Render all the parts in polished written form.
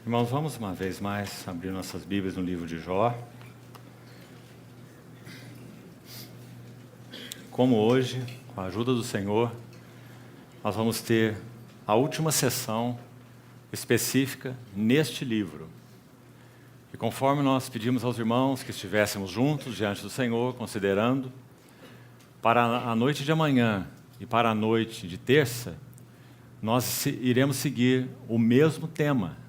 Irmãos, vamos uma vez mais abrir nossas Bíblias no livro de Jó. Como hoje, com a ajuda do Senhor, nós vamos ter a última sessão específica neste livro. E conforme nós pedimos aos irmãos que estivéssemos juntos diante do Senhor, considerando, para a noite de amanhã e para a noite de terça, nós iremos seguir o mesmo tema.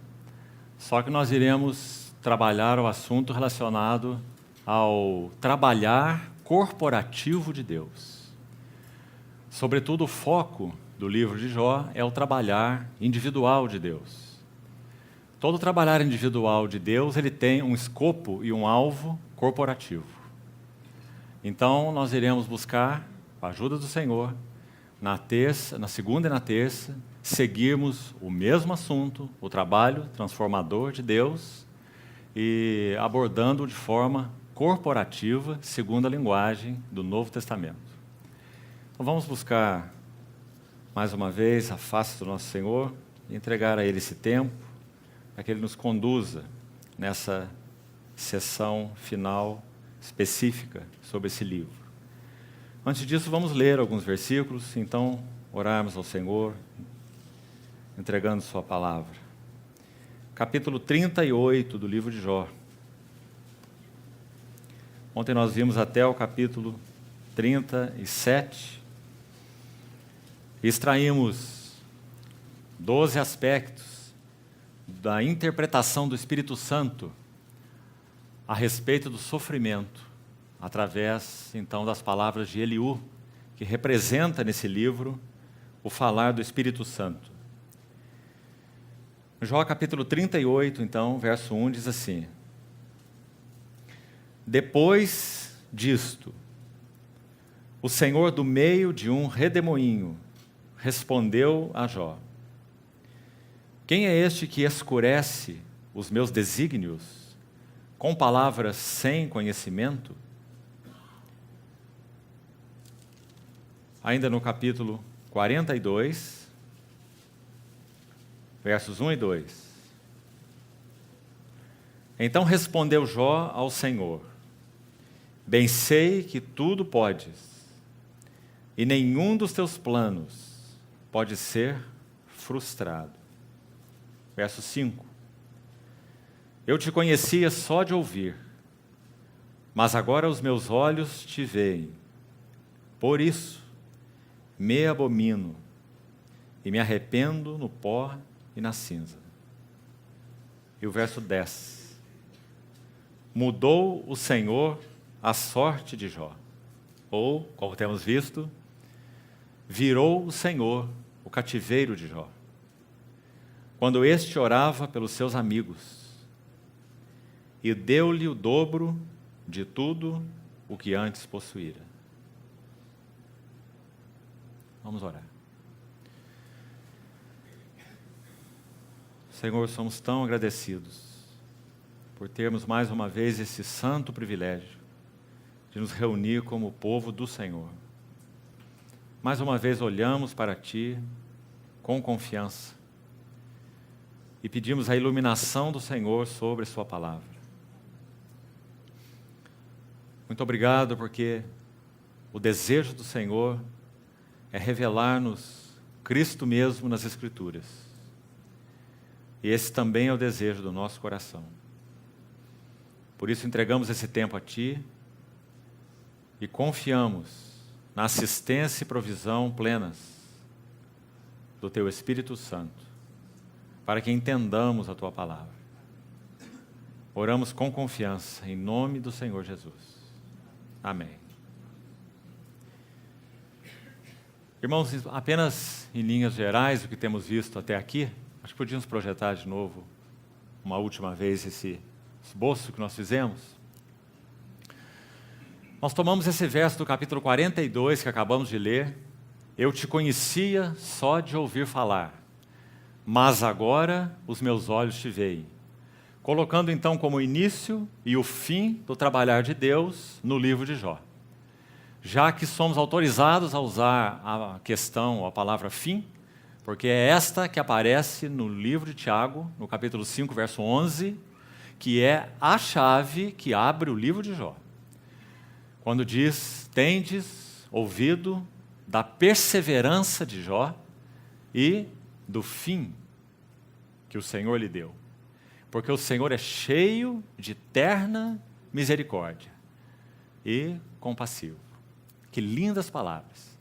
Só que nós iremos trabalhar o assunto relacionado ao trabalhar corporativo de Deus. Sobretudo, o foco do livro de Jó é o trabalhar individual de Deus. Todo trabalhar individual de Deus, ele tem um escopo e um alvo corporativo. Então, nós iremos buscar, com a ajuda do Senhor, na segunda e na terça, seguirmos o mesmo assunto, o trabalho transformador de Deus, e abordando de forma corporativa, segundo a linguagem do Novo Testamento. Então vamos buscar, mais uma vez, a face do nosso Senhor, e entregar a Ele esse tempo, para que Ele nos conduza nessa sessão final específica sobre esse livro. Antes disso, vamos ler alguns versículos, então orarmos ao Senhor, entregando sua palavra. Capítulo 38 do livro de Jó. Ontem nós vimos até o capítulo 37 e extraímos 12 aspectos da interpretação do Espírito Santo a respeito do sofrimento, através, então, das palavras de Eliú, que representa nesse livro o falar do Espírito Santo. Jó capítulo 38, então, verso 1, diz assim: Depois disto, o Senhor do meio de um redemoinho respondeu a Jó: Quem é este que escurece os meus desígnios com palavras sem conhecimento? Ainda no capítulo 42, versos 1 e 2. Então respondeu Jó ao Senhor: Bem sei que tudo podes, e nenhum dos teus planos pode ser frustrado. Verso 5. Eu te conhecia só de ouvir, mas agora os meus olhos te veem. Por isso me abomino e me arrependo no pó e na cinza. E o verso 10. Mudou o Senhor a sorte de Jó. Ou, como temos visto, virou o Senhor o cativeiro de Jó, quando este orava pelos seus amigos, e deu-lhe o dobro de tudo o que antes possuíra. Vamos orar. Senhor, somos tão agradecidos por termos mais uma vez esse santo privilégio de nos reunir como o povo do Senhor. Mais uma vez olhamos para Ti com confiança e pedimos a iluminação do Senhor sobre Sua palavra. Muito obrigado, porque o desejo do Senhor é revelar-nos Cristo mesmo nas Escrituras. E esse também é o desejo do nosso coração. Por isso entregamos esse tempo a Ti e confiamos na assistência e provisão plenas do Teu Espírito Santo, para que entendamos a Tua palavra. Oramos com confiança, em nome do Senhor Jesus. Amém. Irmãos, apenas em linhas gerais, o que temos visto até aqui, acho que podíamos projetar de novo, uma última vez, esse esboço que nós fizemos. Nós tomamos esse verso do capítulo 42, que acabamos de ler: Eu te conhecia só de ouvir falar, mas agora os meus olhos te veem. Colocando então como início e o fim do trabalhar de Deus no livro de Jó. Já que somos autorizados a usar a questão, a palavra fim, porque é esta que aparece no livro de Tiago, no capítulo 5, verso 11, que é a chave que abre o livro de Jó. Quando diz: tendes ouvido da perseverança de Jó e do fim que o Senhor lhe deu. Porque o Senhor é cheio de terna misericórdia e compassivo. Que lindas palavras.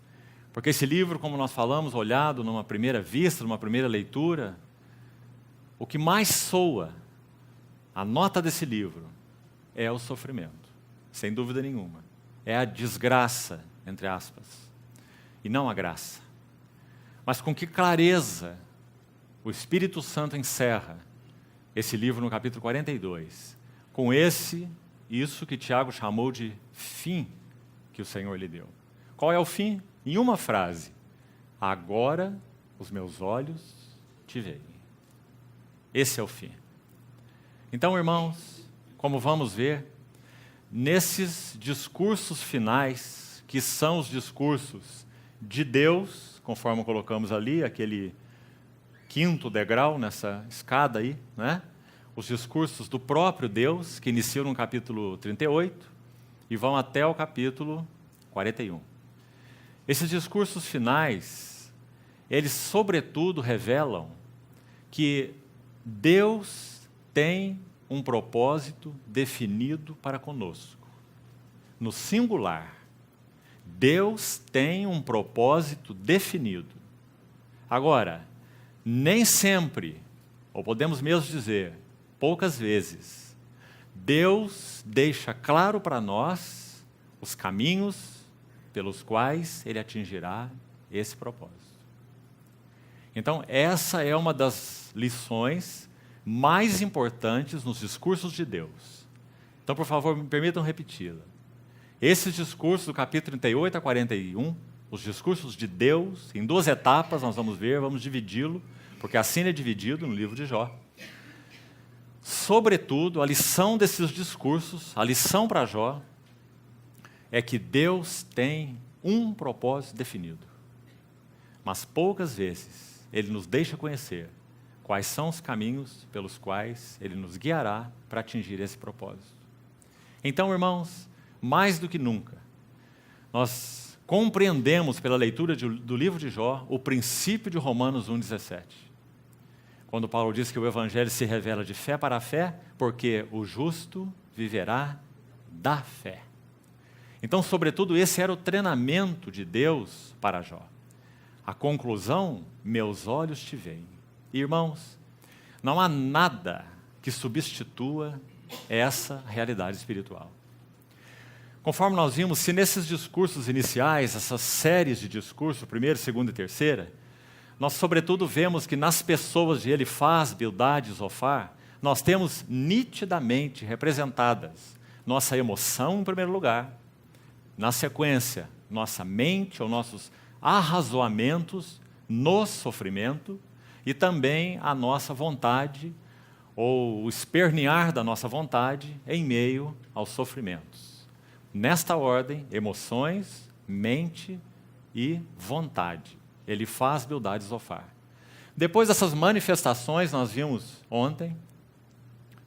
Porque esse livro, como nós falamos, olhado numa primeira vista, numa primeira leitura, o que mais soa, a nota desse livro, é o sofrimento, sem dúvida nenhuma. É a desgraça, entre aspas, e não a graça. Mas com que clareza o Espírito Santo encerra esse livro no capítulo 42, com isso que Tiago chamou de fim que o Senhor lhe deu. Qual é o fim? Em uma frase: agora os meus olhos te veem. Esse é o fim. Então, irmãos, como vamos ver, nesses discursos finais, que são os discursos de Deus, conforme colocamos ali, aquele quinto degrau nessa escada aí, né? Os discursos do próprio Deus, que iniciam no capítulo 38 e vão até o capítulo 41. Esses discursos finais, eles sobretudo revelam que Deus tem um propósito definido para conosco. No singular, Deus tem um propósito definido. Agora, nem sempre, ou podemos mesmo dizer, poucas vezes, Deus deixa claro para nós os caminhos pelos quais Ele atingirá esse propósito. Então, essa é uma das lições mais importantes nos discursos de Deus. Então, por favor, me permitam repeti-la. Esses discursos do capítulo 38 a 41, os discursos de Deus, em 2 etapas nós vamos ver, vamos dividi-lo, porque assim é dividido no livro de Jó. Sobretudo, a lição desses discursos, a lição para Jó, é que Deus tem um propósito definido. Mas poucas vezes Ele nos deixa conhecer quais são os caminhos pelos quais Ele nos guiará para atingir esse propósito. Então, irmãos, mais do que nunca, nós compreendemos pela leitura do livro de Jó o princípio de Romanos 1,17. Quando Paulo diz que o Evangelho se revela de fé para fé, porque o justo viverá da fé. Então, sobretudo, esse era o treinamento de Deus para Jó. A conclusão: meus olhos te veem. Irmãos, não há nada que substitua essa realidade espiritual. Conforme nós vimos, se nesses discursos iniciais, essas séries de discursos, primeira, segunda e terceira, nós sobretudo vemos que nas pessoas de Elifaz, Bildade e Zofar, nós temos nitidamente representadas nossa emoção em primeiro lugar, na sequência, nossa mente ou nossos arrazoamentos no sofrimento e também a nossa vontade ou o espernear da nossa vontade em meio aos sofrimentos. Nesta ordem, emoções, mente e vontade. Elifaz, Bildade e Zofar. Depois dessas manifestações, nós vimos ontem,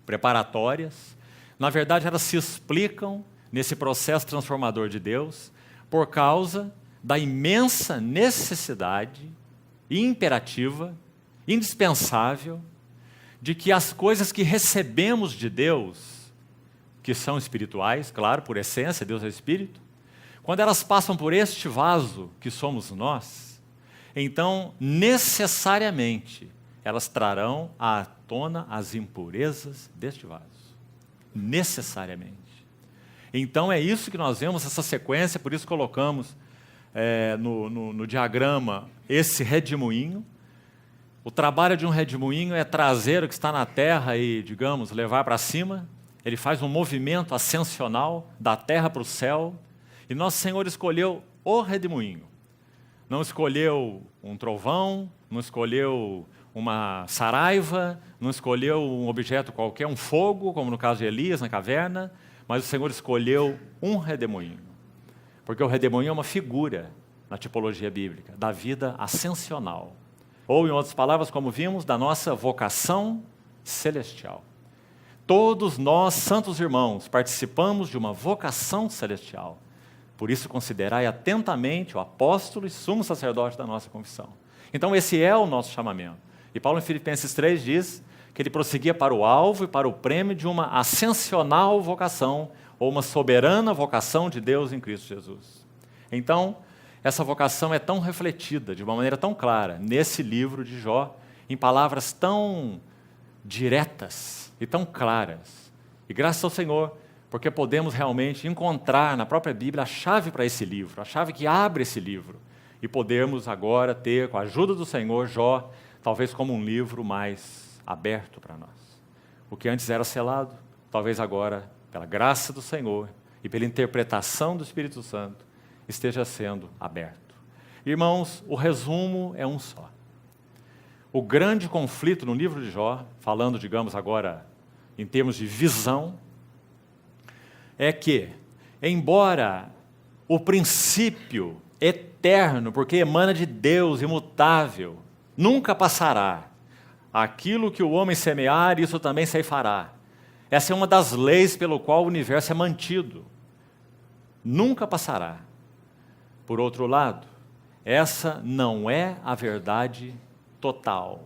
preparatórias, na verdade elas se explicam nesse processo transformador de Deus por causa da imensa necessidade imperativa, indispensável, de que as coisas que recebemos de Deus, que são espirituais, claro, por essência, Deus é Espírito, quando elas passam por este vaso que somos nós, então, necessariamente, elas trarão à tona as impurezas deste vaso. Necessariamente. Então, é isso que nós vemos, essa sequência, por isso colocamos no diagrama esse redemoinho. O trabalho de um redemoinho é trazer o que está na terra e, digamos, levar para cima. Ele faz um movimento ascensional da terra para o céu. E nosso Senhor escolheu o redemoinho. Não escolheu um trovão, não escolheu uma saraiva, não escolheu um objeto qualquer, um fogo, como no caso de Elias na caverna, mas o Senhor escolheu um redemoinho. Porque o redemoinho é uma figura, na tipologia bíblica, da vida ascensional. Ou, em outras palavras, como vimos, da nossa vocação celestial. Todos nós, santos irmãos, participamos de uma vocação celestial. Por isso, considerai atentamente o apóstolo e sumo sacerdote da nossa confissão. Então, esse é o nosso chamamento. E Paulo, em Filipenses 3, diz que ele prosseguia para o alvo e para o prêmio de uma ascensional vocação, ou uma soberana vocação de Deus em Cristo Jesus. Então, essa vocação é tão refletida, de uma maneira tão clara, nesse livro de Jó, em palavras tão diretas e tão claras. E graças ao Senhor, porque podemos realmente encontrar na própria Bíblia a chave para esse livro, a chave que abre esse livro, e podermos agora ter, com a ajuda do Senhor, Jó, talvez como um livro mais aberto para nós. O que antes era selado, talvez agora, pela graça do Senhor e pela interpretação do Espírito Santo, esteja sendo aberto. Irmãos, o resumo é um só. O grande conflito no livro de Jó, falando, digamos agora, em termos de visão, é que, embora o princípio eterno, porque emana de Deus, imutável, nunca passará, aquilo que o homem semear, isso também ceifará. Essa é uma das leis pelo qual o universo é mantido. Nunca passará. Por outro lado, essa não é a verdade total.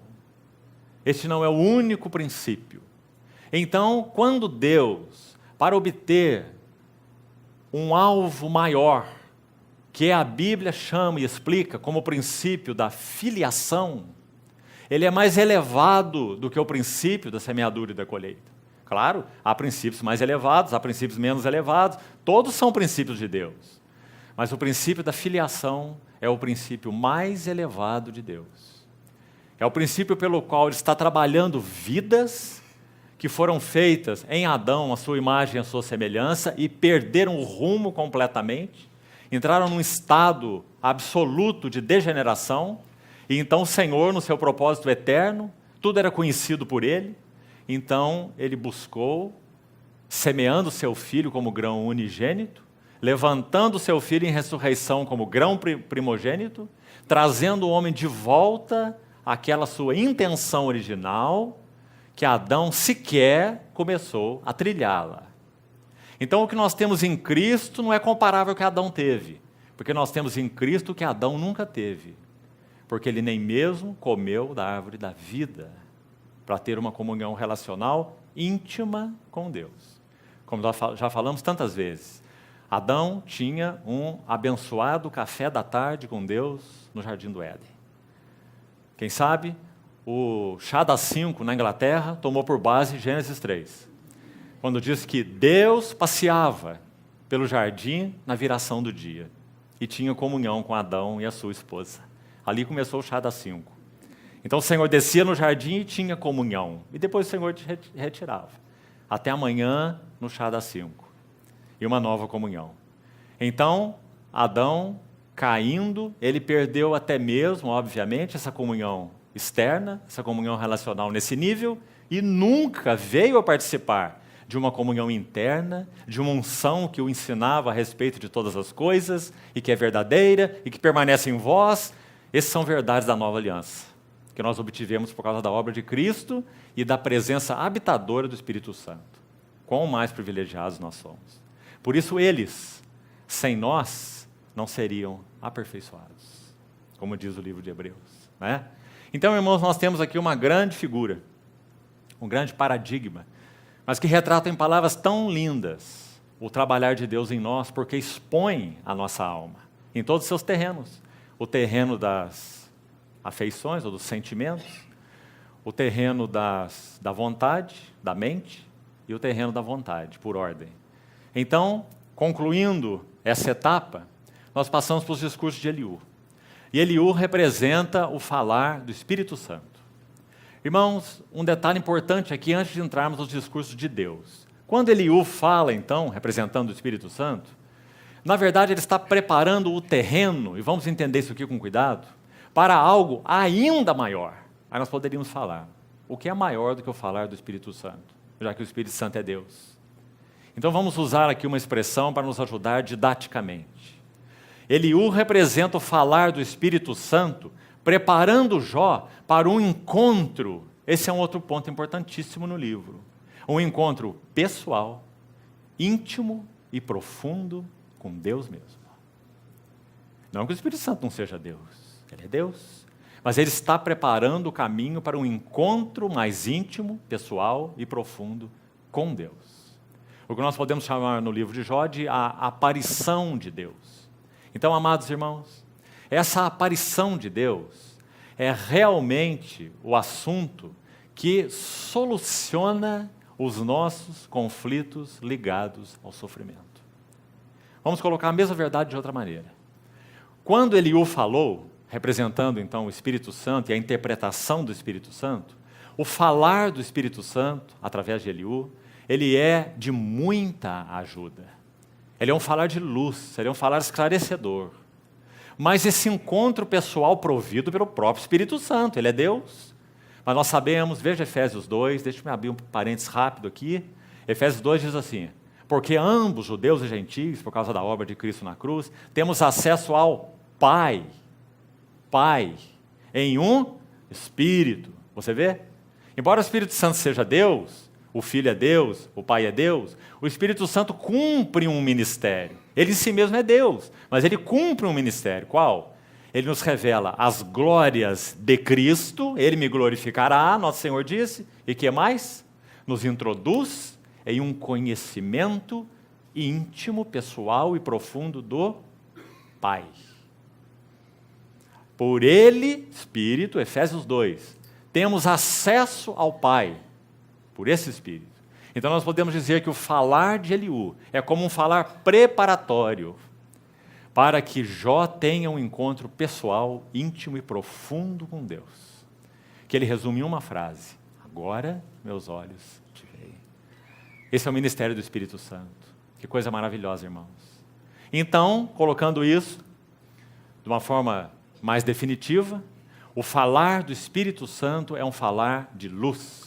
Este não é o único princípio. Então, quando Deus, para obter um alvo maior, que a Bíblia chama e explica como o princípio da filiação, ele é mais elevado do que o princípio da semeadura e da colheita. Claro, há princípios mais elevados, há princípios menos elevados, todos são princípios de Deus. Mas o princípio da filiação é o princípio mais elevado de Deus. É o princípio pelo qual Ele está trabalhando vidas que foram feitas em Adão, a sua imagem e a sua semelhança, e perderam o rumo completamente, entraram num estado absoluto de degeneração, e então o Senhor, no seu propósito eterno, tudo era conhecido por Ele, então Ele buscou, semeando seu Filho como grão unigênito, levantando seu Filho em ressurreição como grão primogênito, trazendo o homem de volta àquela sua intenção original, que Adão sequer começou a trilhá-la. Então o que nós temos em Cristo não é comparável ao que Adão teve, porque nós temos em Cristo o que Adão nunca teve, porque ele nem mesmo comeu da árvore da vida, para ter uma comunhão relacional íntima com Deus. Como nós já falamos tantas vezes, Adão tinha um abençoado café da tarde com Deus no Jardim do Éden. Quem sabe, o chá das 5 na Inglaterra tomou por base Gênesis 3, quando diz que Deus passeava pelo jardim na viração do dia e tinha comunhão com Adão e a sua esposa. Ali começou o chá das 5. Então o Senhor descia no jardim e tinha comunhão, e depois o Senhor retirava. Até amanhã no chá das 5. E uma nova comunhão. Então, Adão, caindo, ele perdeu até mesmo, obviamente, essa comunhão externa, essa comunhão relacional nesse nível, e nunca veio a participar de uma comunhão interna, de uma unção que o ensinava a respeito de todas as coisas, e que é verdadeira, e que permanece em vós. Essas são verdades da nova aliança, que nós obtivemos por causa da obra de Cristo e da presença habitadora do Espírito Santo. Quão mais privilegiados nós somos. Por isso eles, sem nós, não seriam aperfeiçoados, como diz o livro de Hebreus, né? Então, irmãos, nós temos aqui uma grande figura, um grande paradigma, mas que retrata em palavras tão lindas o trabalhar de Deus em nós, porque expõe a nossa alma em todos os seus terrenos. O terreno das afeições ou dos sentimentos, o terreno da vontade, da mente, e o terreno da vontade, por ordem. Então, concluindo essa etapa, nós passamos para os discursos de Eliú. E Eliú representa o falar do Espírito Santo. Irmãos, um detalhe importante aqui antes de entrarmos nos discursos de Deus. Quando Eliú fala, então, representando o Espírito Santo, na verdade ele está preparando o terreno, e vamos entender isso aqui com cuidado, para algo ainda maior. Aí nós poderíamos falar, o que é maior do que o falar do Espírito Santo, já que o Espírito Santo é Deus? Então vamos usar aqui uma expressão para nos ajudar didaticamente. Eliú representa o falar do Espírito Santo preparando Jó para um encontro. Esse é um outro ponto importantíssimo no livro. Um encontro pessoal, íntimo e profundo com Deus mesmo. Não que o Espírito Santo não seja Deus, ele é Deus. Mas ele está preparando o caminho para um encontro mais íntimo, pessoal e profundo com Deus. O que nós podemos chamar no livro de Jó de a aparição de Deus. Então, amados irmãos, essa aparição de Deus é realmente o assunto que soluciona os nossos conflitos ligados ao sofrimento. Vamos colocar a mesma verdade de outra maneira. Quando Eliú falou, representando então o Espírito Santo e a interpretação do Espírito Santo, o falar do Espírito Santo, através de Eliú, ele é de muita ajuda. Ele é um falar de luz, ele é um falar esclarecedor. Mas esse encontro pessoal provido pelo próprio Espírito Santo, ele é Deus. Mas nós sabemos, veja Efésios 2, deixa-me abrir um parênteses rápido aqui. Efésios 2 diz assim: porque ambos, judeus e gentios, por causa da obra de Cristo na cruz, temos acesso ao Pai, em um Espírito. Você vê? Embora o Espírito Santo seja Deus, o Filho é Deus, o Pai é Deus, o Espírito Santo cumpre um ministério. Ele em si mesmo é Deus, mas ele cumpre um ministério. Qual? Ele nos revela as glórias de Cristo, ele me glorificará, nosso Senhor disse, e que mais? Nos introduz em um conhecimento íntimo, pessoal e profundo do Pai. Por ele, Espírito, Efésios 2, temos acesso ao Pai, por esse Espírito. Então nós podemos dizer que o falar de Eliú é como um falar preparatório para que Jó tenha um encontro pessoal, íntimo e profundo com Deus. Que ele resume em uma frase: agora meus olhos te veem. Esse é o ministério do Espírito Santo. Que coisa maravilhosa, irmãos. Então, colocando isso de uma forma mais definitiva, o falar do Espírito Santo é um falar de luz.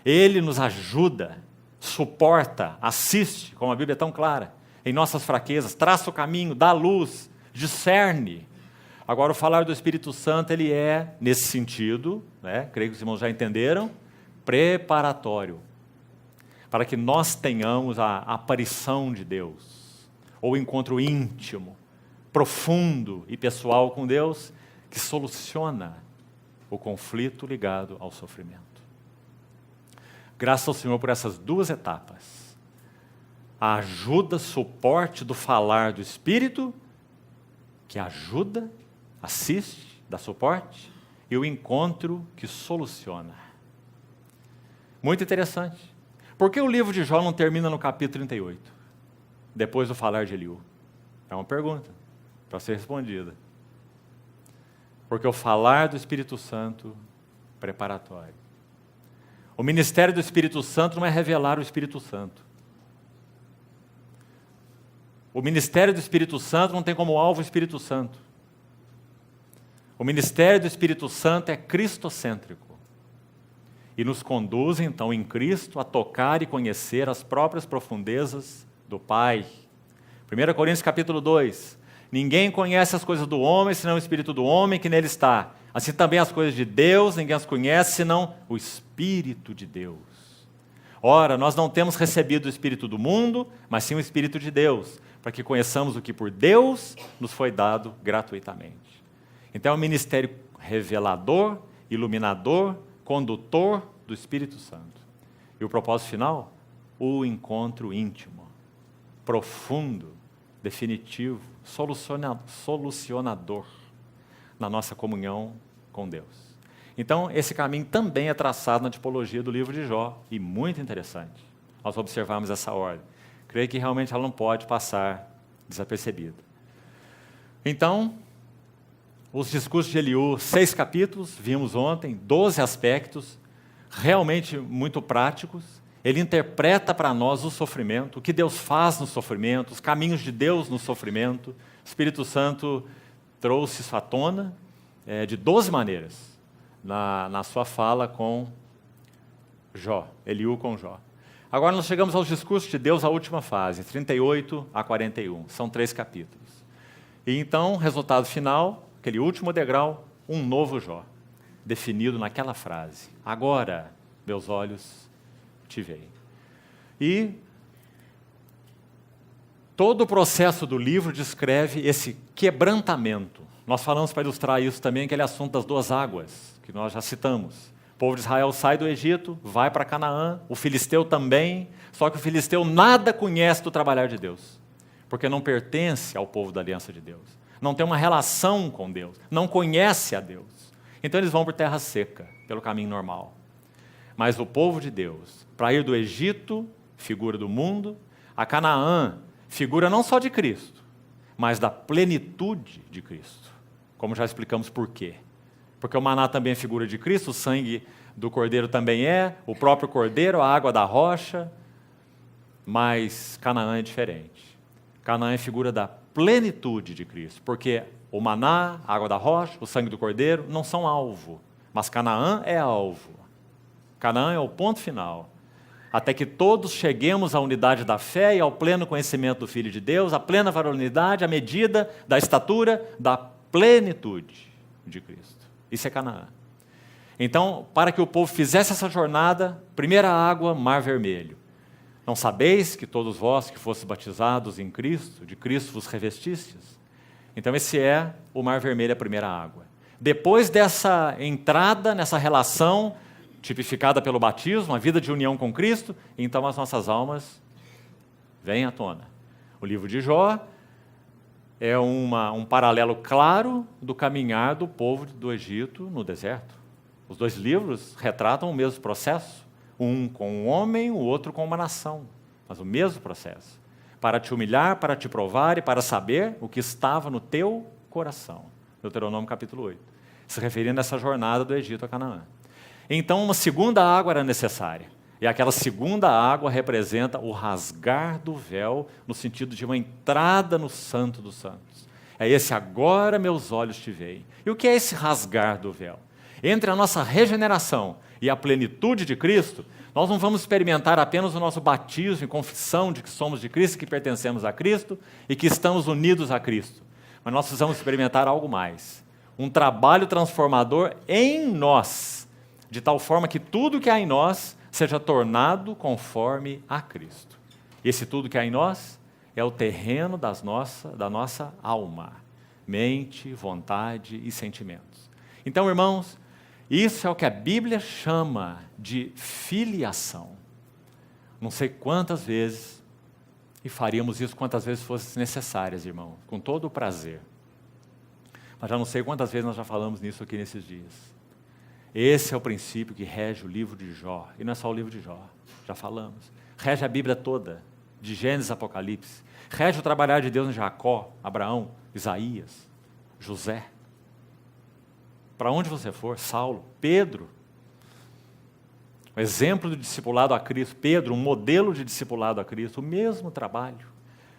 Ele nos ajuda, suporta, assiste, como a Bíblia é tão clara, em nossas fraquezas, traça o caminho, dá luz, discerne. Agora, o falar do Espírito Santo, ele é, nesse sentido, creio que os irmãos já entenderam, preparatório, para que nós tenhamos a aparição de Deus, ou o encontro íntimo, profundo e pessoal com Deus, que soluciona o conflito ligado ao sofrimento. Graças ao Senhor por essas duas etapas. A ajuda, suporte do falar do Espírito, que ajuda, assiste, dá suporte, e o encontro que soluciona. Muito interessante. Por que o livro de Jó não termina no capítulo 38, depois do falar de Eliú? É uma pergunta para ser respondida. Porque o falar do Espírito Santo preparatório. O ministério do Espírito Santo não é revelar o Espírito Santo. O ministério do Espírito Santo não tem como alvo o Espírito Santo. O ministério do Espírito Santo é cristocêntrico. E nos conduz, então, em Cristo, a tocar e conhecer as próprias profundezas do Pai. 1 Coríntios capítulo 2. Ninguém conhece as coisas do homem, senão o Espírito do homem que nele está. Assim também as coisas de Deus, ninguém as conhece, senão o Espírito de Deus. Ora, nós não temos recebido o Espírito do mundo, mas sim o Espírito de Deus, para que conheçamos o que por Deus nos foi dado gratuitamente. Então é um ministério revelador, iluminador, condutor do Espírito Santo. E o propósito final? O encontro íntimo, profundo, definitivo, solucionador na nossa comunhão com Deus. Então, esse caminho também é traçado na tipologia do livro de Jó, e muito interessante nós observarmos essa ordem. Creio que realmente ela não pode passar desapercebida. Então, os discursos de Eliú, 6 capítulos, vimos ontem, 12 aspectos, realmente muito práticos. Ele interpreta para nós o sofrimento, o que Deus faz no sofrimento, os caminhos de Deus no sofrimento. O Espírito Santo trouxe isso à tona de 12 maneiras na sua fala com Jó, Eliú com Jó. Agora nós chegamos aos discursos de Deus, a última fase, 38 a 41, são 3 capítulos. E então, resultado final, aquele último degrau, um novo Jó, definido naquela frase. Agora, meus olhos te veem. E todo o processo do livro descreve esse quebrantamento. Nós falamos, para ilustrar isso também, aquele assunto das duas águas, que nós já citamos. O povo de Israel sai do Egito, vai para Canaã, o filisteu também, só que o filisteu nada conhece do trabalhar de Deus, porque não pertence ao povo da aliança de Deus, não tem uma relação com Deus, não conhece a Deus. Então eles vão por terra seca, pelo caminho normal. Mas o povo de Deus, para ir do Egito, figura do mundo, a Canaã, figura não só de Cristo, mas da plenitude de Cristo. Como já explicamos por quê. Porque o maná também é figura de Cristo, o sangue do cordeiro também é, o próprio cordeiro, a água da rocha, mas Canaã é diferente. Canaã é figura da plenitude de Cristo, porque o maná, a água da rocha, o sangue do cordeiro não são alvo, mas Canaã é alvo. Canaã é o ponto final. Até que todos cheguemos à unidade da fé e ao pleno conhecimento do Filho de Deus, à plena varonilidade, à medida da estatura da plenitude de Cristo. Isso é Canaã. Então, para que o povo fizesse essa jornada, primeira água, Mar Vermelho. Não sabeis que todos vós que fostes batizados em Cristo, de Cristo vos revestistes? Então esse é o Mar Vermelho, a primeira água. Depois dessa entrada, nessa relação, tipificada pelo batismo, a vida de união com Cristo, então as nossas almas vêm à tona. O livro de Jó é um paralelo claro do caminhar do povo do Egito no deserto. Os dois livros retratam o mesmo processo, um com um homem, o outro com uma nação, mas o mesmo processo. Para te humilhar, para te provar e para saber o que estava no teu coração. Deuteronômio capítulo 8. Se referindo a essa jornada do Egito a Canaã. Então, uma segunda água era necessária. E aquela segunda água representa o rasgar do véu, no sentido de uma entrada no Santo dos Santos. É esse agora meus olhos te veem. E o que é esse rasgar do véu? Entre a nossa regeneração e a plenitude de Cristo, nós não vamos experimentar apenas o nosso batismo e confissão de que somos de Cristo, que pertencemos a Cristo e que estamos unidos a Cristo. Mas nós precisamos experimentar algo mais. Um trabalho transformador em nós, de tal forma que tudo que há em nós seja tornado conforme a Cristo. Esse tudo que há em nós é o terreno da nossa alma, mente, vontade e sentimentos. Então, irmãos, isso é o que a Bíblia chama de filiação. Não sei quantas vezes, e faríamos isso quantas vezes fossem necessárias, irmão, com todo o prazer. Mas já não sei quantas vezes nós já falamos nisso aqui nesses dias. Esse é o princípio que rege o livro de Jó. E não é só o livro de Jó, já falamos. Rege a Bíblia toda, de Gênesis a Apocalipse. Rege o trabalhar de Deus em Jacó, Abraão, Isaías, José. Para onde você for, Saulo, Pedro. O exemplo do discipulado a Cristo, Pedro, um modelo de discipulado a Cristo, o mesmo trabalho.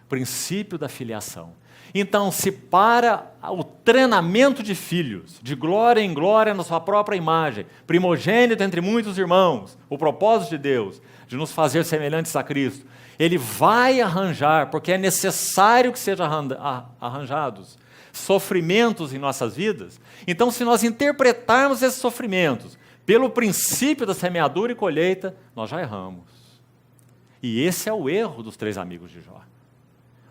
Princípio da filiação. Então, se para o treinamento de filhos, de glória em glória na sua própria imagem, primogênito entre muitos irmãos, o propósito de Deus, de nos fazer semelhantes a Cristo, Ele vai arranjar, porque é necessário que sejam arranjados, sofrimentos em nossas vidas. Então, se nós interpretarmos esses sofrimentos pelo princípio da semeadura e colheita, nós já erramos. E esse é o erro dos 3 amigos de Jó.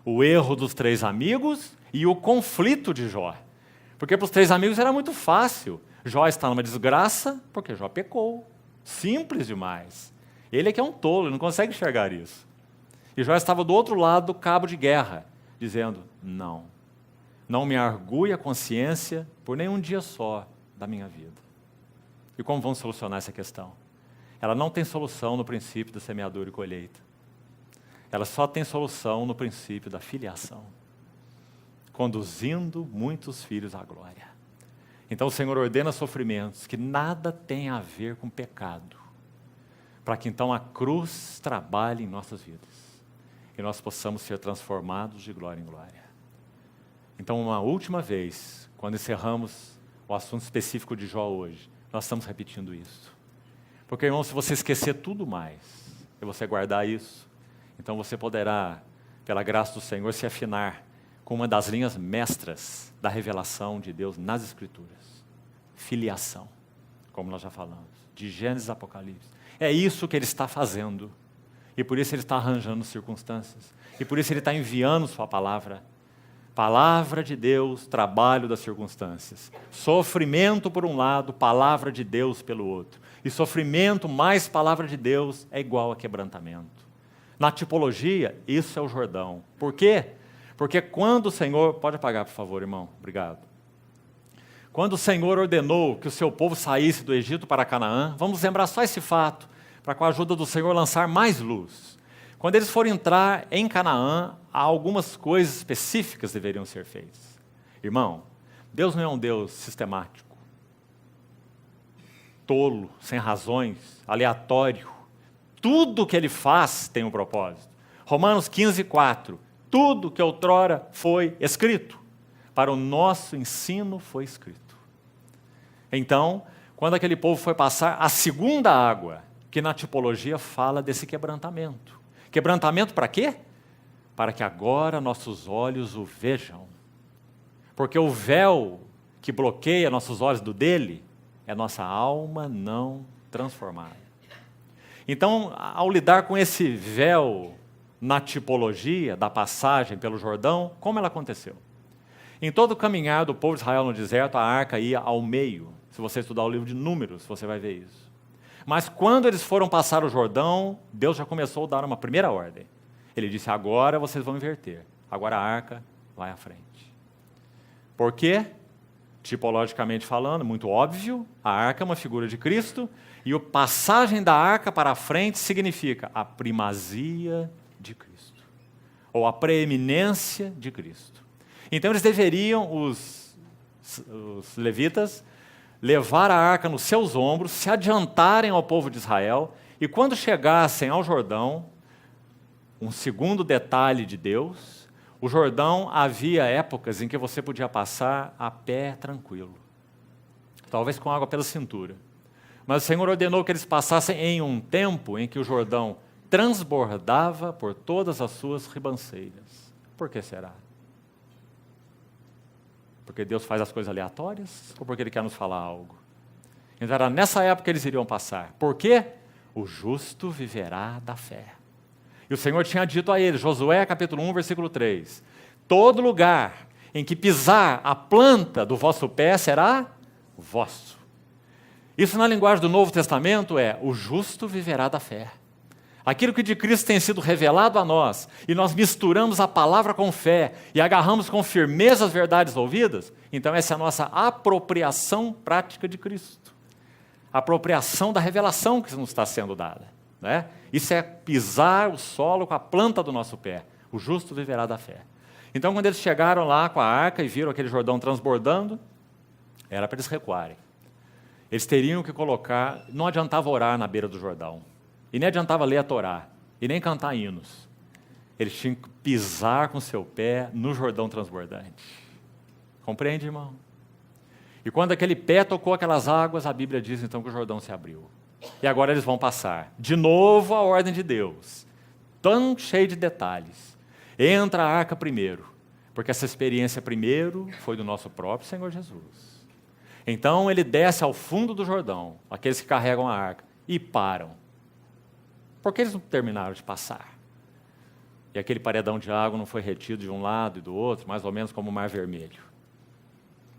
O erro dos 3 amigos e o conflito de Jó. Porque para os 3 amigos era muito fácil. Jó está numa desgraça porque Jó pecou. Simples demais. Ele é que é um tolo, ele não consegue enxergar isso. E Jó estava do outro lado do cabo de guerra, dizendo, não me argue a consciência por nenhum dia só da minha vida. E como vamos solucionar essa questão? Ela não tem solução no princípio da semeadura e colheita. Ela só tem solução no princípio da filiação, conduzindo muitos filhos à glória. Então o Senhor ordena sofrimentos que nada tem a ver com pecado, para que então a cruz trabalhe em nossas vidas, e nós possamos ser transformados de glória em glória. Então, uma última vez, quando encerramos o assunto específico de Jó hoje, nós estamos repetindo isso. Porque, irmão, se você esquecer tudo mais, e você guardar isso, então você poderá, pela graça do Senhor, se afinar com uma das linhas mestras da revelação de Deus nas Escrituras. filiação, como nós já falamos, de Gênesis a Apocalipse. É isso que ele está fazendo. E por isso ele está arranjando circunstâncias. E por isso ele está enviando sua palavra. Palavra de Deus, trabalho das circunstâncias. Sofrimento por um lado, palavra de Deus pelo outro. E sofrimento mais palavra de Deus é igual a quebrantamento. Na tipologia, isso é o Jordão. Por quê? Porque quando o Senhor... Pode apagar, por favor, irmão. Obrigado. Quando o Senhor ordenou que o seu povo saísse do Egito para Canaã, vamos lembrar só esse fato, para com a ajuda do Senhor lançar mais luz. Quando eles forem entrar em Canaã, algumas coisas específicas deveriam ser feitas. Irmão, Deus não é um Deus sistemático, tolo, sem razões, aleatório. Tudo que ele faz tem um propósito. Romanos 15:4. Tudo que outrora foi escrito, para o nosso ensino foi escrito. Então, quando aquele povo foi passar a segunda água, que na tipologia fala desse quebrantamento. Quebrantamento para quê? Para que agora nossos olhos o vejam. Porque o véu que bloqueia nossos olhos do dele é nossa alma não transformada. Então, ao lidar com esse véu na tipologia da passagem pelo Jordão, como ela aconteceu? Em todo o caminhar do povo de Israel no deserto, a arca ia ao meio. Se você estudar o livro de Números, você vai ver isso. Mas quando eles foram passar o Jordão, Deus já começou a dar uma primeira ordem. Ele disse, agora vocês vão inverter. Agora a arca vai à frente. Por quê? Tipologicamente falando, muito óbvio, a arca é uma figura de Cristo, e a passagem da arca para a frente significa a primazia de Cristo, ou a preeminência de Cristo. Então eles deveriam, os levitas, levar a arca nos seus ombros, se adiantarem ao povo de Israel, e quando chegassem ao Jordão, um segundo detalhe de Deus, o Jordão havia épocas em que você podia passar a pé tranquilo, talvez com água pela cintura. Mas o Senhor ordenou que eles passassem em um tempo em que o Jordão transbordava por todas as suas ribanceiras. Por que será? Porque Deus faz as coisas aleatórias ou porque Ele quer nos falar algo? Então era nessa época que eles iriam passar. Por quê? O justo viverá da fé. E o Senhor tinha dito a eles, Josué capítulo 1, versículo 3, todo lugar em que pisar a planta do vosso pé será vosso. Isso na linguagem do Novo Testamento é, o justo viverá da fé. Aquilo que de Cristo tem sido revelado a nós, e nós misturamos a palavra com fé, e agarramos com firmeza as verdades ouvidas, então essa é a nossa apropriação prática de Cristo. A apropriação da revelação que nos está sendo dada. Né? Isso é pisar o solo com a planta do nosso pé. O justo viverá da fé. Então, quando eles chegaram lá com a arca e viram aquele Jordão transbordando, era para eles recuarem. Eles teriam que colocar, não adiantava orar na beira do Jordão, e nem adiantava ler a Torá, e nem cantar hinos. Eles tinham que pisar com seu pé no Jordão transbordante. Compreende, irmão? E quando aquele pé tocou aquelas águas, a Bíblia diz então que o Jordão se abriu. E agora eles vão passar. De novo a ordem de Deus, tão cheia de detalhes. Entra a arca primeiro, porque essa experiência primeiro foi do nosso próprio Senhor Jesus. Então ele desce ao fundo do Jordão, aqueles que carregam a arca, e param. Por que eles não terminaram de passar? E aquele paredão de água não foi retido de um lado e do outro, mais ou menos como o Mar Vermelho.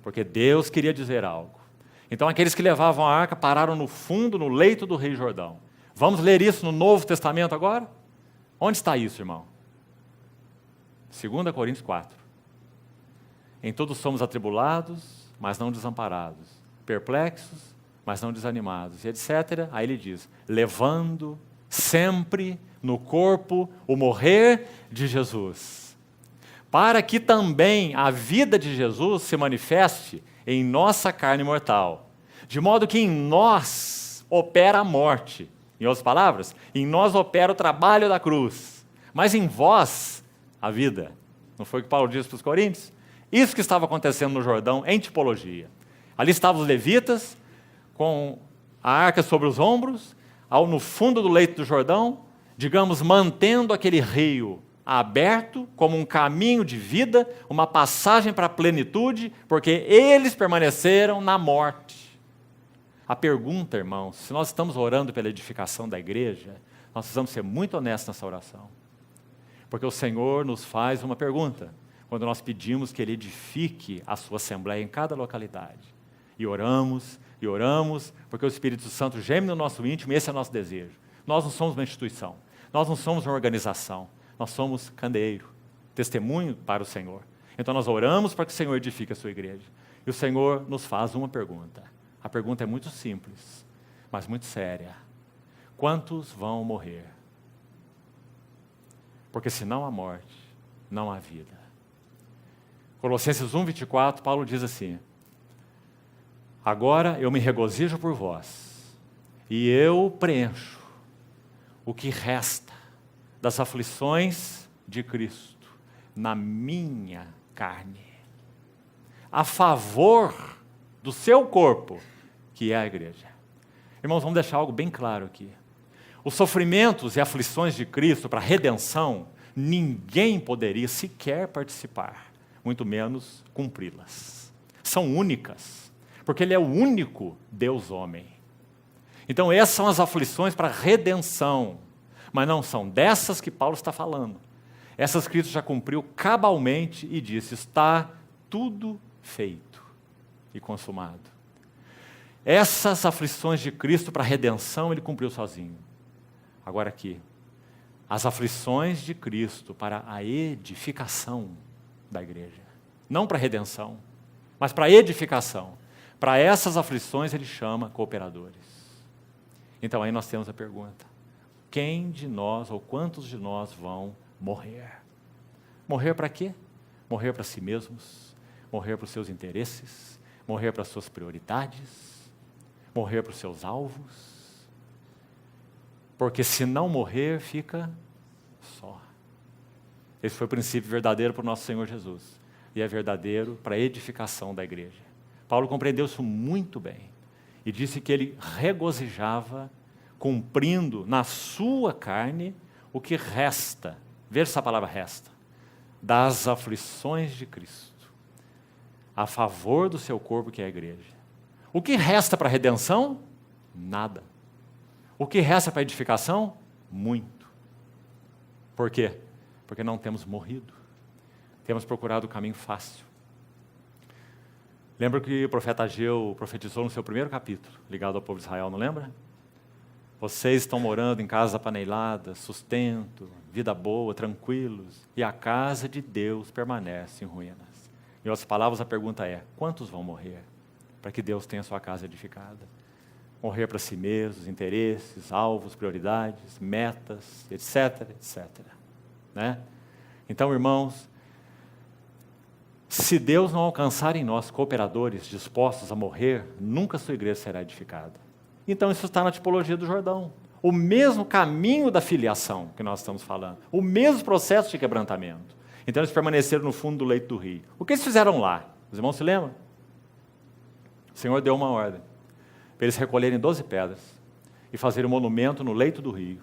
Porque Deus queria dizer algo. Então aqueles que levavam a arca pararam no fundo, no leito do Rio Jordão. Vamos ler isso no Novo Testamento agora? Onde está isso, irmão? 2 Coríntios 4. Em tudo somos atribulados, mas não desamparados. Perplexos, mas não desanimados. E etc. Aí ele diz, levando sempre no corpo o morrer de Jesus, para que também a vida de Jesus se manifeste em nossa carne mortal, de modo que em nós opera a morte. Em outras palavras, em nós opera o trabalho da cruz, mas em vós a vida. Não foi o que Paulo disse para os Coríntios? Isso que estava acontecendo no Jordão em tipologia. Ali estavam os levitas, com a arca sobre os ombros, no fundo do leito do Jordão, digamos, mantendo aquele rio aberto como um caminho de vida, uma passagem para a plenitude, porque eles permaneceram na morte. A pergunta, irmãos, se nós estamos orando pela edificação da igreja, nós precisamos ser muito honestos nessa oração. Porque o Senhor nos faz uma pergunta, quando nós pedimos que Ele edifique a sua assembleia em cada localidade. E oramos, porque o Espírito Santo geme no nosso íntimo e esse é o nosso desejo. Nós não somos uma instituição, nós não somos uma organização, nós somos candeeiro, testemunho para o Senhor. Então nós oramos para que o Senhor edifique a sua igreja. E o Senhor nos faz uma pergunta. A pergunta é muito simples, mas muito séria. Quantos vão morrer? Porque se não há morte, não há vida. Colossenses 1:24, Paulo diz assim: agora eu me regozijo por vós, e eu preencho o que resta das aflições de Cristo na minha carne, a favor do seu corpo, que é a igreja. Irmãos, vamos deixar algo bem claro aqui. Os sofrimentos e aflições de Cristo para a redenção, ninguém poderia sequer participar, muito menos cumpri-las. São únicas, porque Ele é o único Deus-homem. Então essas são as aflições para a redenção, mas não são dessas que Paulo está falando. Essas Cristo já cumpriu cabalmente e disse: está tudo feito e consumado. Essas aflições de Cristo para a redenção, Ele cumpriu sozinho. Agora aqui, as aflições de Cristo para a edificação da igreja. Não para a redenção, mas para a edificação. Para essas aflições Ele chama cooperadores. Então aí nós temos a pergunta: quem de nós ou quantos de nós vão morrer? Morrer para quê? Morrer para si mesmos, morrer para os seus interesses, morrer para as suas prioridades, morrer para os seus alvos, porque se não morrer, fica só. Esse foi o princípio verdadeiro para o nosso Senhor Jesus, e é verdadeiro para a edificação da igreja. Paulo compreendeu isso muito bem, e disse que ele regozijava, cumprindo na sua carne o que resta, veja essa palavra resta, das aflições de Cristo, a favor do seu corpo que é a igreja. O que resta para a redenção? Nada. O que resta para a edificação? Muito. Por quê? Porque não temos morrido. Temos procurado o caminho fácil. Lembra que o profeta Ageu profetizou no seu primeiro capítulo, ligado ao povo de Israel, não lembra? Vocês estão morando em casa apanelada, sustento, vida boa, tranquilos, e a casa de Deus permanece em ruínas. Em outras palavras, a pergunta é: quantos vão morrer para que Deus tenha a sua casa edificada? Morrer para si mesmos, interesses, alvos, prioridades, metas, etc, etc. Né? Então, irmãos, se Deus não alcançar em nós cooperadores dispostos a morrer, nunca a sua igreja será edificada. Então isso está na tipologia do Jordão. O mesmo caminho da filiação que nós estamos falando, o mesmo processo de quebrantamento. Então eles permaneceram no fundo do leito do rio. O que eles fizeram lá? Os irmãos se lembram? O Senhor deu uma ordem para eles recolherem 12 pedras e fazerem um monumento no leito do rio.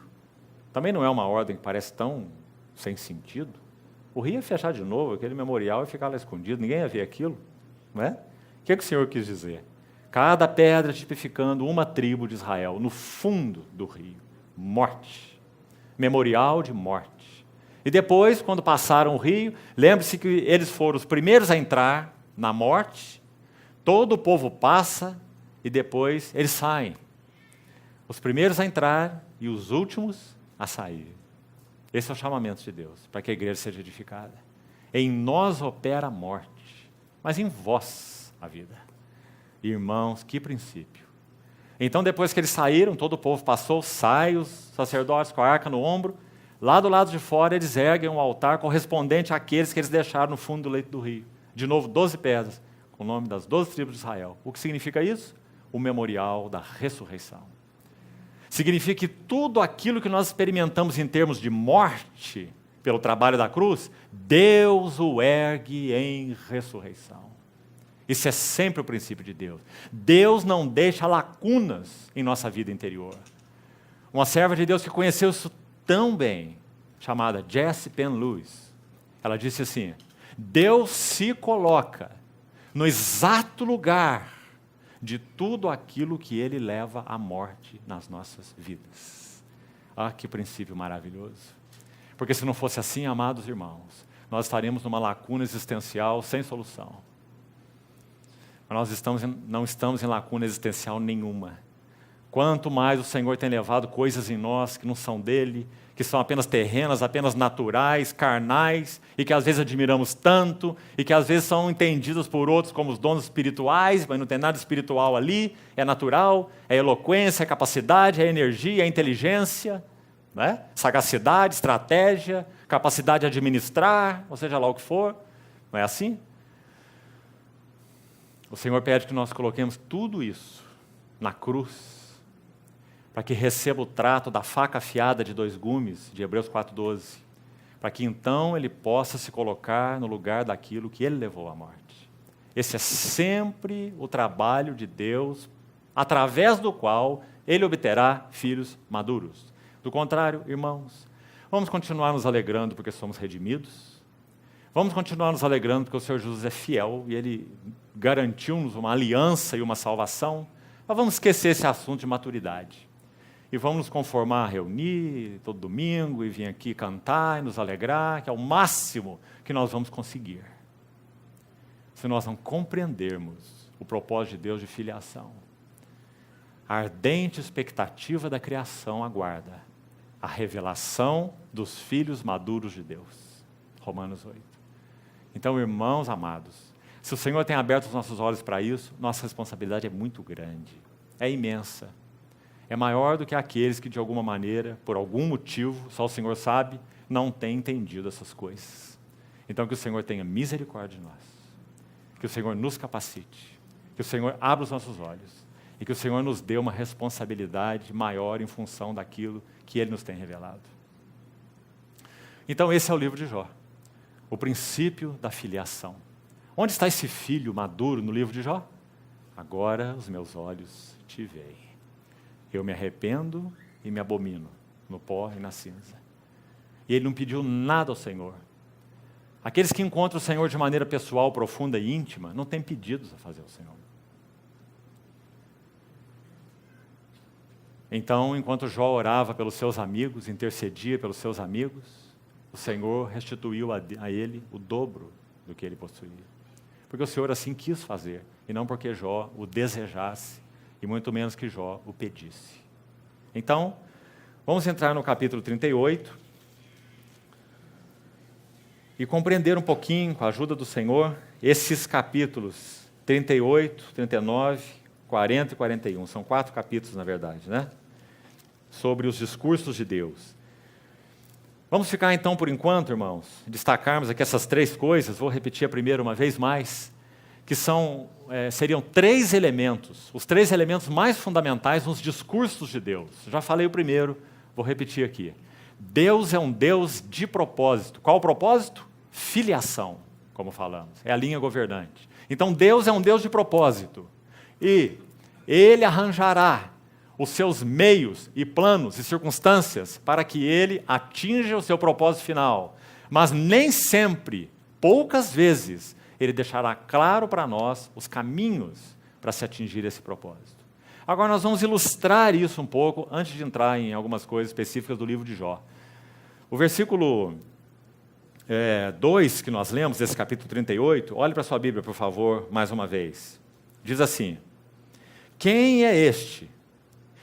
Também não é uma ordem que parece tão sem sentido. O rio ia fechar de novo, aquele memorial ia ficar lá escondido, ninguém ia ver aquilo. Não é? O que o Senhor quis dizer? Cada pedra tipificando uma tribo de Israel, no fundo do rio. Morte. Memorial de morte. E depois, quando passaram o rio, lembre-se que eles foram os primeiros a entrar na morte, todo o povo passa e depois eles saem. Os primeiros a entrar e os últimos a sair. Esse é o chamamento de Deus, para que a igreja seja edificada. Em nós opera a morte, mas em vós a vida. Irmãos, que princípio. Então, depois que eles saíram, todo o povo passou, sai os sacerdotes com a arca no ombro, lá do lado de fora eles erguem um altar correspondente àqueles que eles deixaram no fundo do leito do rio. De novo, 12 pedras, com o nome das 12 tribos de Israel. O que significa isso? O memorial da ressurreição. Significa que tudo aquilo que nós experimentamos em termos de morte, pelo trabalho da cruz, Deus o ergue em ressurreição. Isso é sempre o princípio de Deus. Deus não deixa lacunas em nossa vida interior. Uma serva de Deus que conheceu isso tão bem, chamada Jessie Penn Lewis, ela disse assim: Deus se coloca no exato lugar de tudo aquilo que ele leva à morte nas nossas vidas. Ah, que princípio maravilhoso. Porque se não fosse assim, amados irmãos, nós estaríamos numa lacuna existencial sem solução. Mas nós não estamos em lacuna existencial nenhuma. Quanto mais o Senhor tem levado coisas em nós que não são dele, que são apenas terrenas, apenas naturais, carnais, e que às vezes admiramos tanto, e que às vezes são entendidas por outros como os dons espirituais, mas não tem nada espiritual ali, é natural, é eloquência, é capacidade, é energia, é inteligência, né? Sagacidade, estratégia, capacidade de administrar, ou seja lá o que for, não é assim? O Senhor pede que nós coloquemos tudo isso na cruz, para que receba o trato da faca afiada de 2 gumes, de Hebreus 4:12, para que então ele possa se colocar no lugar daquilo que ele levou à morte. Esse é sempre o trabalho de Deus, através do qual ele obterá filhos maduros. Do contrário, irmãos, vamos continuar nos alegrando porque somos redimidos, vamos continuar nos alegrando porque o Senhor Jesus é fiel e ele garantiu-nos uma aliança e uma salvação, mas vamos esquecer esse assunto de maturidade. E vamos nos conformar a reunir todo domingo e vir aqui cantar e nos alegrar, que é o máximo que nós vamos conseguir. Se nós não compreendermos o propósito de Deus de filiação, a ardente expectativa da criação aguarda a revelação dos filhos maduros de Deus. Romanos 8. Então, irmãos amados, se o Senhor tem aberto os nossos olhos para isso, nossa responsabilidade é muito grande, é imensa. É maior do que aqueles que, de alguma maneira, por algum motivo, só o Senhor sabe, não têm entendido essas coisas. Então, que o Senhor tenha misericórdia de nós, que o Senhor nos capacite, que o Senhor abra os nossos olhos e que o Senhor nos dê uma responsabilidade maior em função daquilo que Ele nos tem revelado. Então, esse é o livro de Jó, o princípio da filiação. Onde está esse filho maduro no livro de Jó? Agora os meus olhos te veem. Eu me arrependo e me abomino no pó e na cinza. E ele não pediu nada ao Senhor. Aqueles que encontram o Senhor de maneira pessoal, profunda e íntima, não têm pedidos a fazer ao Senhor. Então, enquanto Jó orava pelos seus amigos, intercedia pelos seus amigos, o Senhor restituiu a ele o dobro do que ele possuía. Porque o Senhor assim quis fazer, e não porque Jó o desejasse, e muito menos que Jó o pedisse. Então, vamos entrar no capítulo 38 e compreender um pouquinho, com a ajuda do Senhor, esses capítulos 38, 39, 40 e 41. São 4 capítulos, na verdade, né? Sobre os discursos de Deus. Vamos ficar então, por enquanto, irmãos, destacarmos aqui essas 3 coisas, vou repetir a primeira uma vez mais, que seriam 3 elementos, os 3 elementos mais fundamentais nos discursos de Deus. Já falei o primeiro, vou repetir aqui. Deus é um Deus de propósito. Qual o propósito? Filiação, como falamos, é a linha governante. Então Deus é um Deus de propósito, e Ele arranjará os seus meios e planos e circunstâncias para que Ele atinja o seu propósito final. Mas nem sempre, poucas vezes, Ele deixará claro para nós os caminhos para se atingir esse propósito. Agora nós vamos ilustrar isso um pouco, antes de entrar em algumas coisas específicas do livro de Jó. O versículo 2 que nós lemos, desse capítulo 38, olhe para a sua Bíblia, por favor, mais uma vez. Diz assim: quem é este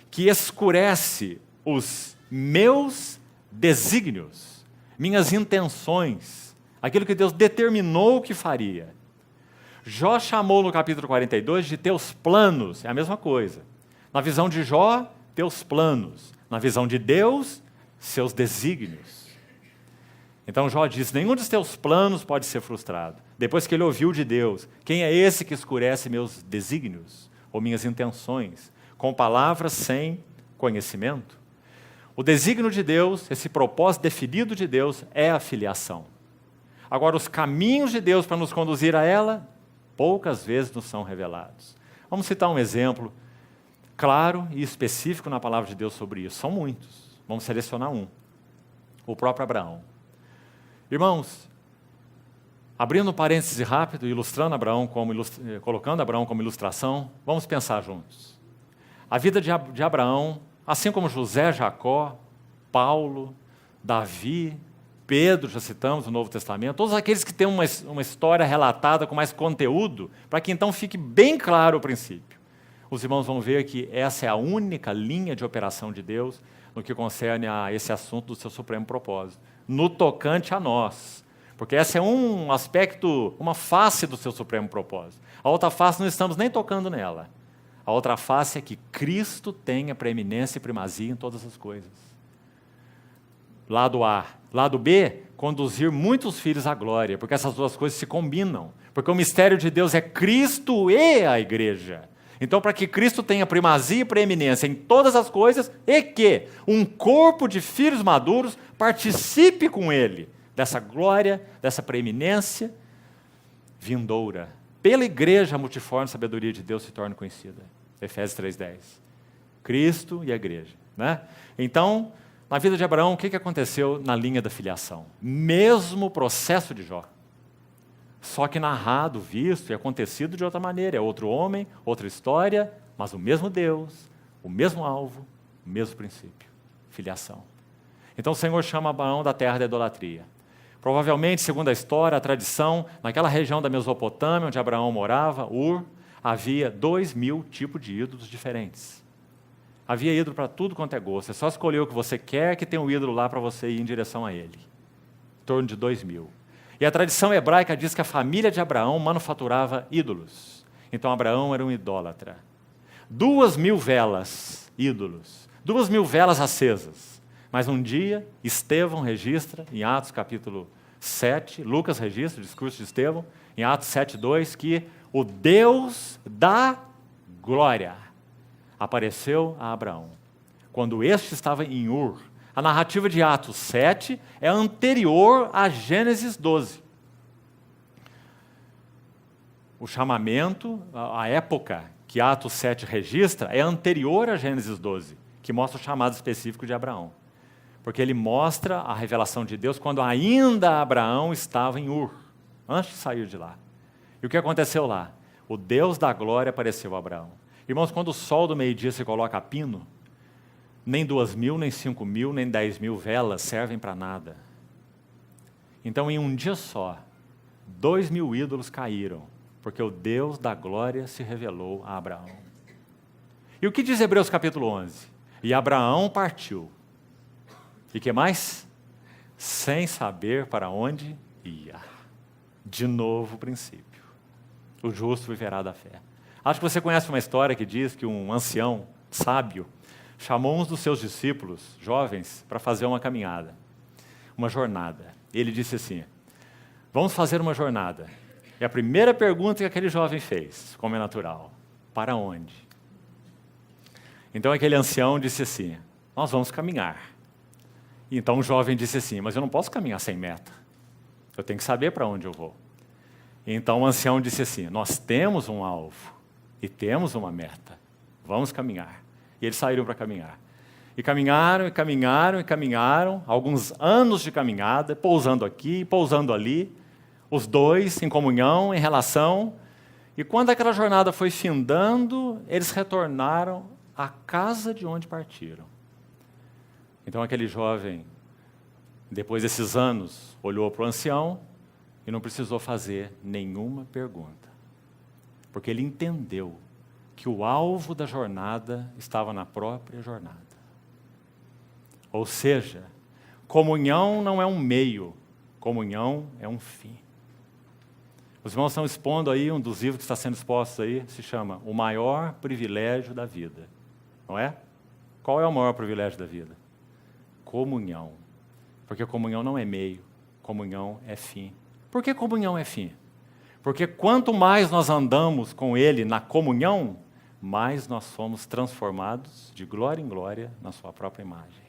que escurece os meus desígnios, minhas intenções, aquilo que Deus determinou que faria? Jó chamou no capítulo 42 de teus planos, é a mesma coisa. Na visão de Jó, teus planos. Na visão de Deus, seus desígnios. Então Jó diz, nenhum dos teus planos pode ser frustrado. Depois que ele ouviu de Deus, quem é esse que escurece meus desígnios, ou minhas intenções, com palavras sem conhecimento? O desígnio de Deus, esse propósito definido de Deus, é a filiação. Agora, os caminhos de Deus para nos conduzir a ela, poucas vezes nos são revelados. Vamos citar um exemplo claro e específico na palavra de Deus sobre isso. São muitos. Vamos selecionar um. O próprio Abraão. Irmãos, Abrindo um parêntese rápido, ilustrando Abraão colocando Abraão como ilustração, vamos pensar juntos. A vida de Abraão, assim como José, Jacó, Paulo, Davi, Pedro, já citamos no Novo Testamento, todos aqueles que têm uma história relatada com mais conteúdo, para que então fique bem claro o princípio. Os irmãos vão ver que essa é a única linha de operação de Deus no que concerne a esse assunto do seu supremo propósito, no tocante a nós. Porque esse é um aspecto, uma face do seu supremo propósito. A outra face não estamos nem tocando nela. A outra face é que Cristo tem a preeminência e primazia em todas as coisas. Lado A. Lado B, conduzir muitos filhos à glória, porque essas duas coisas se combinam. Porque o mistério de Deus é Cristo e a igreja. Então, para que Cristo tenha primazia e preeminência em todas as coisas, e que um corpo de filhos maduros participe com ele dessa glória, dessa preeminência vindoura. Pela igreja, a multiforme sabedoria de Deus se torna conhecida. Efésios 3:10. Cristo e a igreja. Né? Então, na vida de Abraão, o que aconteceu na linha da filiação? Mesmo processo de Jó. Só que narrado, visto e acontecido de outra maneira. É outro homem, outra história, mas o mesmo Deus, o mesmo alvo, o mesmo princípio. Filiação. Então o Senhor chama Abraão da terra da idolatria. Provavelmente, segundo a história, a tradição, naquela região da Mesopotâmia, onde Abraão morava, Ur, havia 2.000 tipos de ídolos diferentes. Havia ídolo para tudo quanto é gosto. É só escolher o que você quer que tem um ídolo lá para você ir em direção a ele. Em torno de 2.000. E a tradição hebraica diz que a família de Abraão manufaturava ídolos. Então Abraão era um idólatra. 2.000 velas, ídolos. 2.000 velas acesas. Mas um dia, Estevão registra, em Atos capítulo 7, Lucas registra, o discurso de Estevão, em Atos 7:2, que o Deus da glória apareceu a Abraão, quando este estava em Ur. A narrativa de Atos 7 é anterior a Gênesis 12. O chamamento, a época que Atos 7 registra, é anterior a Gênesis 12, que mostra o chamado específico de Abraão. Porque ele mostra a revelação de Deus quando ainda Abraão estava em Ur, antes de sair de lá. E o que aconteceu lá? O Deus da glória apareceu a Abraão. Irmãos, quando o sol do meio-dia se coloca a pino, nem 2.000, nem 5.000, nem 10.000 velas servem para nada. Então, em um dia só, 2.000 ídolos caíram, porque o Deus da glória se revelou a Abraão. E o que diz Hebreus capítulo 11? E Abraão partiu. E que mais? Sem saber para onde ia. De novo o princípio. O justo viverá da fé. Acho que você conhece uma história que diz que um ancião sábio chamou uns dos seus discípulos, jovens, para fazer uma caminhada, uma jornada. Ele disse assim: vamos fazer uma jornada. E a primeira pergunta que aquele jovem fez, como é natural: para onde? Então aquele ancião disse assim: nós vamos caminhar. Então o jovem disse assim: mas eu não posso caminhar sem meta. Eu tenho que saber para onde eu vou. Então o ancião disse assim: nós temos um alvo e temos uma meta. Vamos caminhar. E eles saíram para caminhar. E caminharam, e caminharam, e caminharam, alguns anos de caminhada, pousando aqui, pousando ali, os dois em comunhão, em relação. E quando aquela jornada foi findando, eles retornaram à casa de onde partiram. Então aquele jovem, depois desses anos, olhou para o ancião e não precisou fazer nenhuma pergunta. Porque ele entendeu que o alvo da jornada estava na própria jornada. Ou seja, comunhão não é um meio, comunhão é um fim. Os irmãos estão expondo aí, um dos livros que está sendo exposto aí, se chama O Maior Privilégio da Vida. Não é? Qual é o maior privilégio da vida? Comunhão. Porque comunhão não é meio, comunhão é fim. Por que comunhão é fim? Porque quanto mais nós andamos com Ele na comunhão, mais nós somos transformados de glória em glória na sua própria imagem.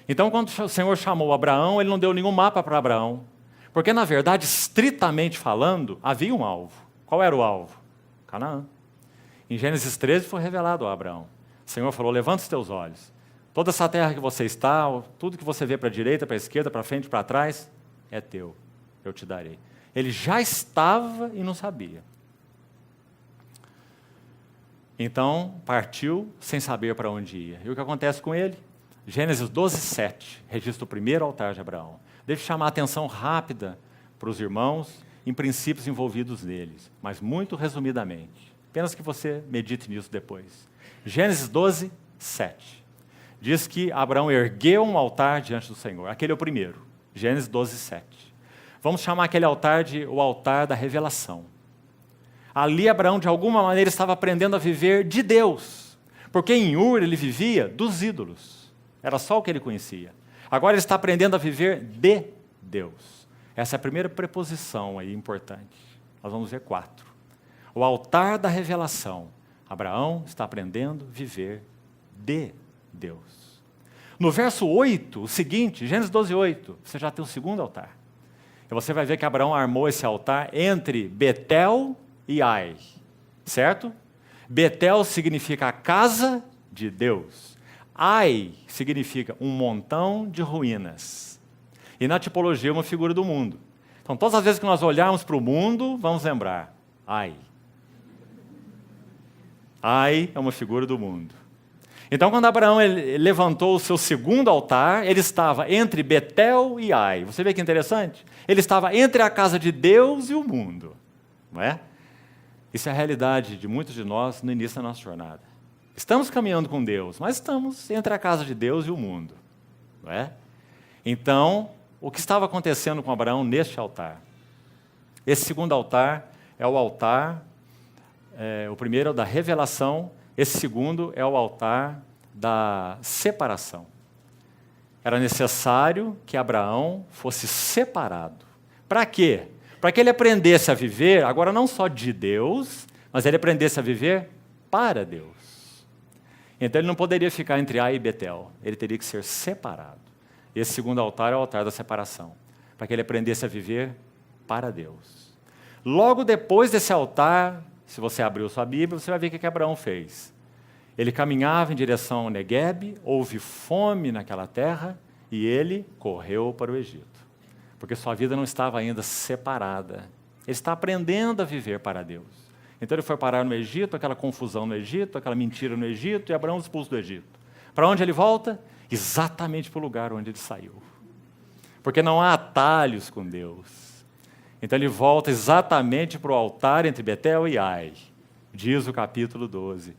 Então, quando o Senhor chamou Abraão, Ele não deu nenhum mapa para Abraão. Porque, na verdade, estritamente falando, havia um alvo. Qual era o alvo? Canaã. Em Gênesis 13 foi revelado a Abraão. O Senhor falou: levanta os teus olhos. Toda essa terra que você está, tudo que você vê para a direita, para a esquerda, para frente, para trás, é teu. Eu te darei. Ele já estava e não sabia. Então, partiu sem saber para onde ia. E o que acontece com ele? Gênesis 12, 7, registra o primeiro altar de Abraão. Deixa eu chamar a atenção rápida para os irmãos em princípios envolvidos neles, mas muito resumidamente. Apenas que você medite nisso depois. Gênesis 12, 7. Diz que Abraão ergueu um altar diante do Senhor. Aquele é o primeiro. Gênesis 12, 7. Vamos chamar aquele altar de o altar da revelação. Ali Abraão, de alguma maneira, estava aprendendo a viver de Deus. Porque em Ur ele vivia dos ídolos. Era só o que ele conhecia. Agora ele está aprendendo a viver de Deus. Essa é a primeira preposição aí importante. Nós vamos ver 4. O altar da revelação. Abraão está aprendendo a viver de Deus. No verso 8, o seguinte, Gênesis 12, 8, você já tem o segundo altar. E você vai ver que Abraão armou esse altar entre Betel e Ai, certo? Betel significa a casa de Deus. Ai significa um montão de ruínas. E na tipologia é uma figura do mundo. Então, todas as vezes que nós olharmos para o mundo, vamos lembrar, Ai. Ai é uma figura do mundo. Então, quando Abraão levantou o seu segundo altar, ele estava entre Betel e Ai. Você vê que interessante? Ele estava entre a casa de Deus e o mundo. Não é? Isso é a realidade de muitos de nós no início da nossa jornada. Estamos caminhando com Deus, mas estamos entre a casa de Deus e o mundo. Não é? Então, o que estava acontecendo com Abraão neste altar? Esse segundo altar é o altar, o primeiro é o da revelação, esse segundo é o altar da separação. Era necessário que Abraão fosse separado. Para quê? Para que ele aprendesse a viver, agora não só de Deus, mas ele aprendesse a viver para Deus. Então ele não poderia ficar entre Ai e Betel, ele teria que ser separado. Esse segundo altar é o altar da separação, para que ele aprendesse a viver para Deus. Logo depois desse altar, se você abriu sua Bíblia, você vai ver o que Abraão fez. Ele caminhava em direção ao Neguebe, houve fome naquela terra, e ele correu para o Egito. Porque sua vida não estava ainda separada. Ele está aprendendo a viver para Deus. Então ele foi parar no Egito, aquela confusão no Egito, aquela mentira no Egito, e Abraão expulso do Egito. Para onde ele volta? Exatamente para o lugar onde ele saiu. Porque não há atalhos com Deus. Então ele volta exatamente para o altar entre Betel e Ai. Diz o capítulo 12.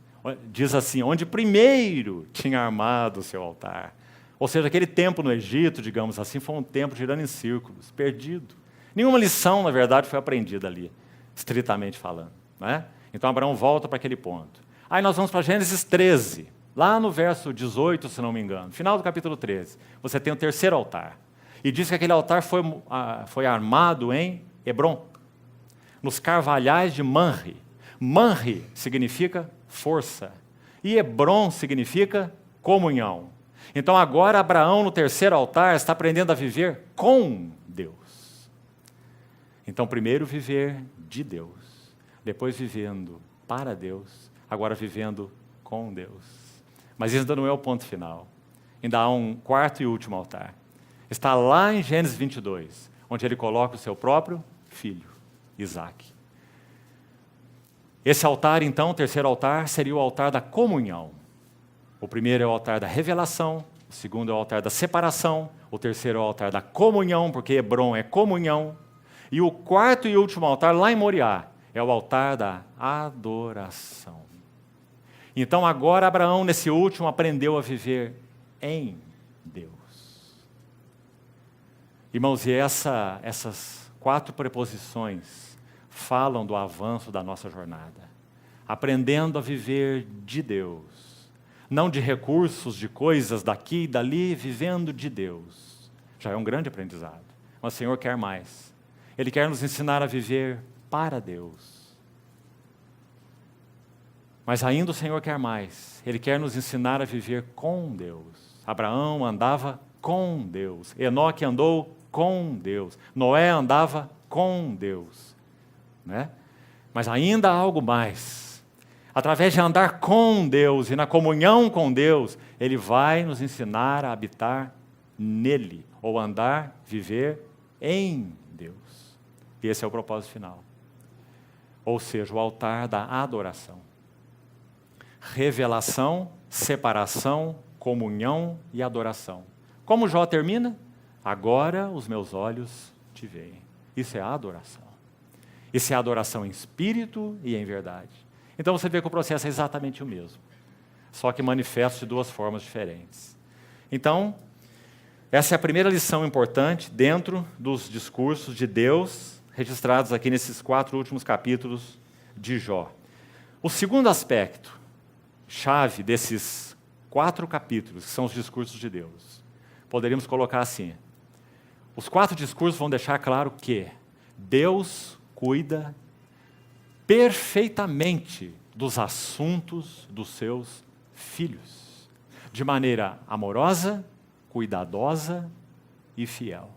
Diz assim, onde primeiro tinha armado o seu altar. Ou seja, aquele tempo no Egito, digamos assim, foi um tempo girando em círculos, perdido. Nenhuma lição, na verdade, foi aprendida ali, estritamente falando. Né? Então, Abraão volta para aquele ponto. Aí nós vamos para Gênesis 13, lá no verso 18, se não me engano, final do capítulo 13. Você tem o terceiro altar. E diz que aquele altar foi armado em Hebrom, nos carvalhais de Manre. Manre significa força. E Hebrom significa comunhão. Então agora Abraão no terceiro altar está aprendendo a viver com Deus. Então primeiro viver de Deus, depois vivendo para Deus, agora vivendo com Deus. Mas isso ainda não é o ponto final. Ainda há um quarto e último altar. Está lá em Gênesis 22, onde ele coloca o seu próprio filho, Isaque. Esse altar, então, o terceiro altar, seria o altar da comunhão. O primeiro é o altar da revelação, o segundo é o altar da separação, o terceiro é o altar da comunhão, porque Hebrom é comunhão, e o quarto e último altar, lá em Moriá, é o altar da adoração. Então, agora, Abraão, nesse último, aprendeu a viver em Deus. Irmãos, e essas 4 preposições falam do avanço da nossa jornada. Aprendendo a viver de Deus. Não de recursos, de coisas daqui e dali, vivendo de Deus. Já é um grande aprendizado. Mas o Senhor quer mais. Ele quer nos ensinar a viver para Deus. Mas ainda o Senhor quer mais. Ele quer nos ensinar a viver com Deus. Abraão andava com Deus. Enoque andou com Deus. Noé andava com Deus. Né? Mas ainda há algo mais. Através de andar com Deus e na comunhão com Deus, Ele vai nos ensinar a habitar nele, ou andar, viver em Deus. porque esse é o propósito final. Ou seja, o altar da adoração. Revelação, separação, comunhão e adoração. Como Jó termina? Agora os meus olhos te veem. Isso é adoração. Isso é adoração em espírito e em verdade. Então você vê que o processo é exatamente o mesmo, só que manifesto de duas formas diferentes. Então, essa é a primeira lição importante dentro dos discursos de Deus registrados aqui nesses 4 últimos capítulos de Jó. O segundo aspecto, chave desses 4 capítulos, que são os discursos de Deus, poderíamos colocar assim: os 4 discursos vão deixar claro que Deus cuida perfeitamente dos assuntos dos seus filhos, de maneira amorosa, cuidadosa e fiel.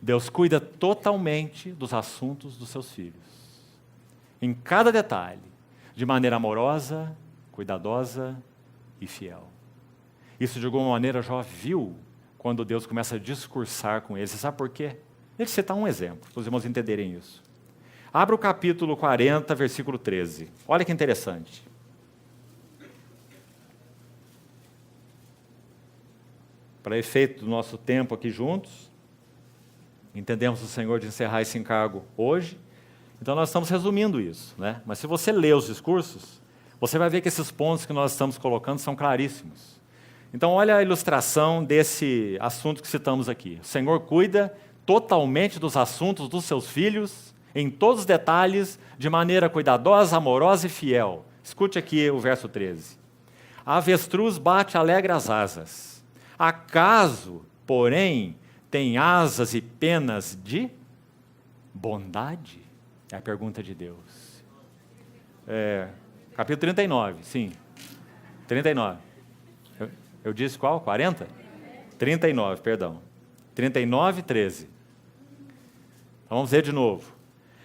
Deus cuida totalmente dos assuntos dos seus filhos, em cada detalhe, de maneira amorosa, cuidadosa e fiel. Isso, de alguma maneira, Jó viu quando Deus começa a discursar com ele. Você sabe por quê? Deixa eu citar um exemplo, para os irmãos entenderem isso. Abra o capítulo 40, versículo 13. Olha que interessante. Para efeito do nosso tempo aqui juntos, entendemos o Senhor de encerrar esse encargo hoje, então nós estamos resumindo isso, né? Mas se você ler os discursos, você vai ver que esses pontos que nós estamos colocando são claríssimos. Então olha a ilustração desse assunto que citamos aqui. O Senhor cuida totalmente dos assuntos dos seus filhos, em todos os detalhes, de maneira cuidadosa, amorosa e fiel. Escute aqui o verso 13. A avestruz bate alegre as asas. Acaso, porém, tem asas e penas de bondade? É a pergunta de Deus. Capítulo 39, sim. 39. Eu disse qual? 40? 39, perdão. 39, 13. Então vamos ver de novo.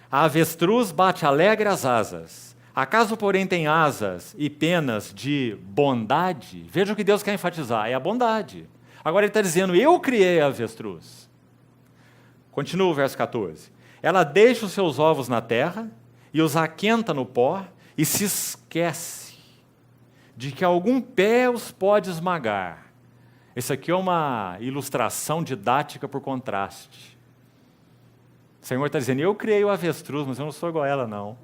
A avestruz bate alegre as asas. Acaso, porém, tem asas e penas de bondade? Veja o que Deus quer enfatizar, é a bondade. Agora ele está dizendo, eu criei a avestruz. Continua o verso 14. Ela deixa os seus ovos na terra e os aquenta no pó e se esquece de que algum pé os pode esmagar. Isso aqui é uma ilustração didática por contraste. O Senhor está dizendo, eu criei o avestruz, mas eu não sou igual a ela, não.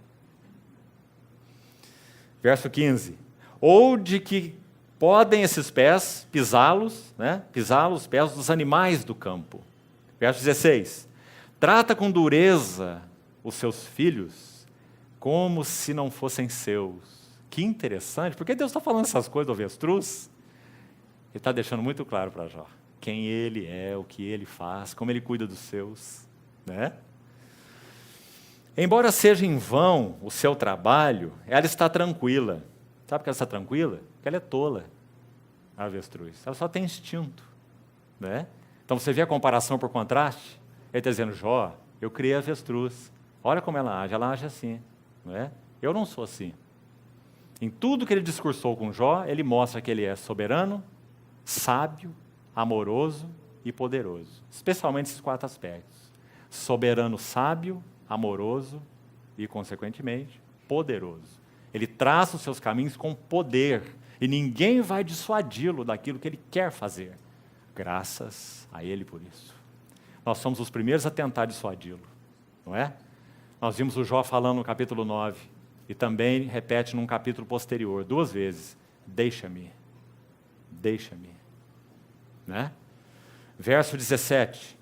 Verso 15. Ou de que podem esses pés pisá-los, né? Pisá os pés dos animais do campo. Verso 16. Trata com dureza os seus filhos, como se não fossem seus. Que interessante. Por que Deus está falando essas coisas do avestruz? Ele está deixando muito claro para Jó quem ele é, o que ele faz, como ele cuida dos seus, né? Embora seja em vão o seu trabalho, ela está tranquila. Sabe por que ela está tranquila? Porque ela é tola, a avestruz. Ela só tem instinto, né? Então você vê a comparação por contraste? Ele está dizendo, Jó, eu criei a avestruz. Olha como ela age assim, não é? Eu não sou assim. Em tudo que ele discursou com Jó, ele mostra que ele é soberano, sábio, amoroso e poderoso. Especialmente esses 4 aspectos. Soberano, sábio, amoroso e, consequentemente, poderoso. Ele traça os seus caminhos com poder e ninguém vai dissuadi-lo daquilo que ele quer fazer. Graças a ele por isso. Nós somos os primeiros a tentar dissuadi-lo, não é? Nós vimos o Jó falando no capítulo 9 e também repete num capítulo posterior, 2 vezes, deixa-me, deixa-me, né? Verso 17.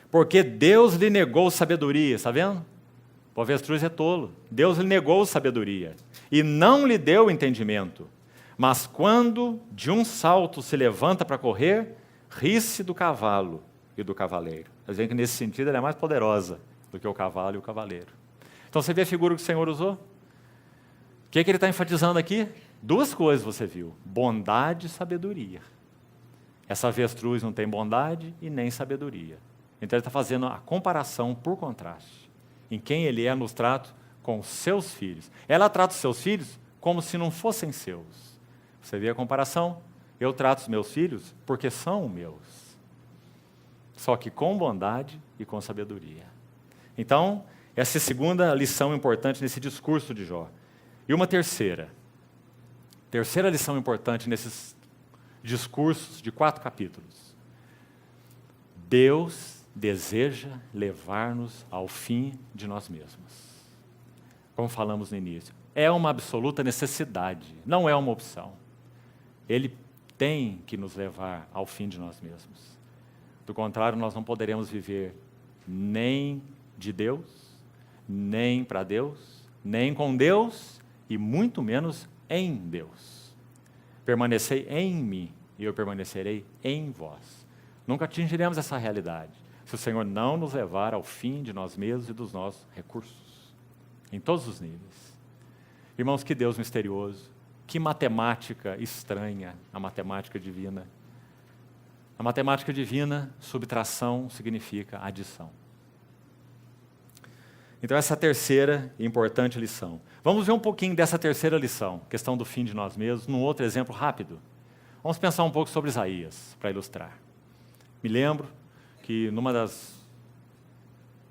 Porque Deus lhe negou sabedoria, está vendo? O avestruz é tolo. Deus lhe negou sabedoria e não lhe deu entendimento. Mas quando de um salto se levanta para correr, ri-se do cavalo e do cavaleiro. Quer dizer que nesse sentido ela é mais poderosa do que o cavalo e o cavaleiro. Então você vê a figura que o Senhor usou? O que ele está enfatizando aqui? 2 coisas você viu, bondade e sabedoria. Essa avestruz não tem bondade e nem sabedoria. Então ele está fazendo a comparação por contraste, em quem ele é nos tratos com os seus filhos. Ela trata os seus filhos como se não fossem seus. Você vê a comparação? Eu trato os meus filhos porque são meus. Só que com bondade e com sabedoria. Então, essa é a segunda lição importante nesse discurso de Jó. E uma terceira lição importante nesses discursos de 4 capítulos. Deus deseja levar-nos ao fim de nós mesmos. Como falamos no início, é uma absoluta necessidade, não é uma opção. Ele tem que nos levar ao fim de nós mesmos. Do contrário, nós não poderemos viver nem de Deus, nem para Deus, nem com Deus e muito menos em Deus. Permanecei em mim e eu permanecerei em vós. Nunca atingiremos essa realidade se o Senhor não nos levar ao fim de nós mesmos e dos nossos recursos, em todos os níveis. Irmãos, que Deus misterioso, que matemática estranha a matemática divina. A matemática divina, subtração significa adição. Então, essa é a terceira e importante lição. Vamos ver um pouquinho dessa terceira lição, questão do fim de nós mesmos, num outro exemplo rápido. Vamos pensar um pouco sobre Isaías, para ilustrar. Me lembro que numa das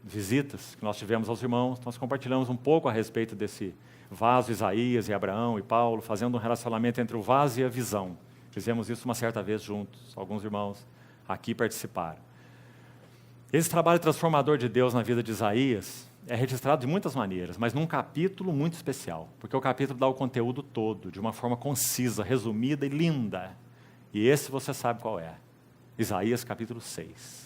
visitas que nós tivemos aos irmãos, nós compartilhamos um pouco a respeito desse vaso Isaías e Abraão e Paulo, fazendo um relacionamento entre o vaso e a visão. Fizemos isso uma certa vez juntos, alguns irmãos aqui participaram. Esse trabalho transformador de Deus na vida de Isaías é registrado de muitas maneiras, mas num capítulo muito especial, porque o capítulo dá o conteúdo todo, de uma forma concisa, resumida e linda. E esse você sabe qual é. Isaías capítulo 6.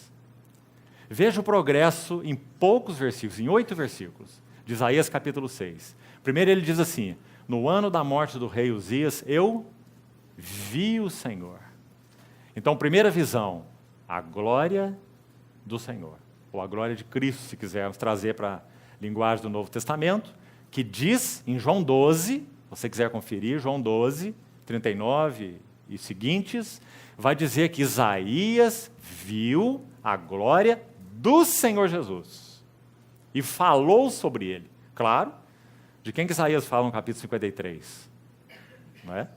Veja o progresso em poucos versículos, em 8 versículos, de Isaías capítulo 6. Primeiro ele diz assim: no ano da morte do rei Uzias, eu vi o Senhor. Então, primeira visão, a glória do Senhor, ou a glória de Cristo, se quisermos trazer para a linguagem do Novo Testamento, que diz em João 12, se você quiser conferir, João 12, 39 e seguintes, vai dizer que Isaías viu a glória do Senhor Jesus e falou sobre ele. Claro, de quem que Isaías fala no capítulo 53? Não é?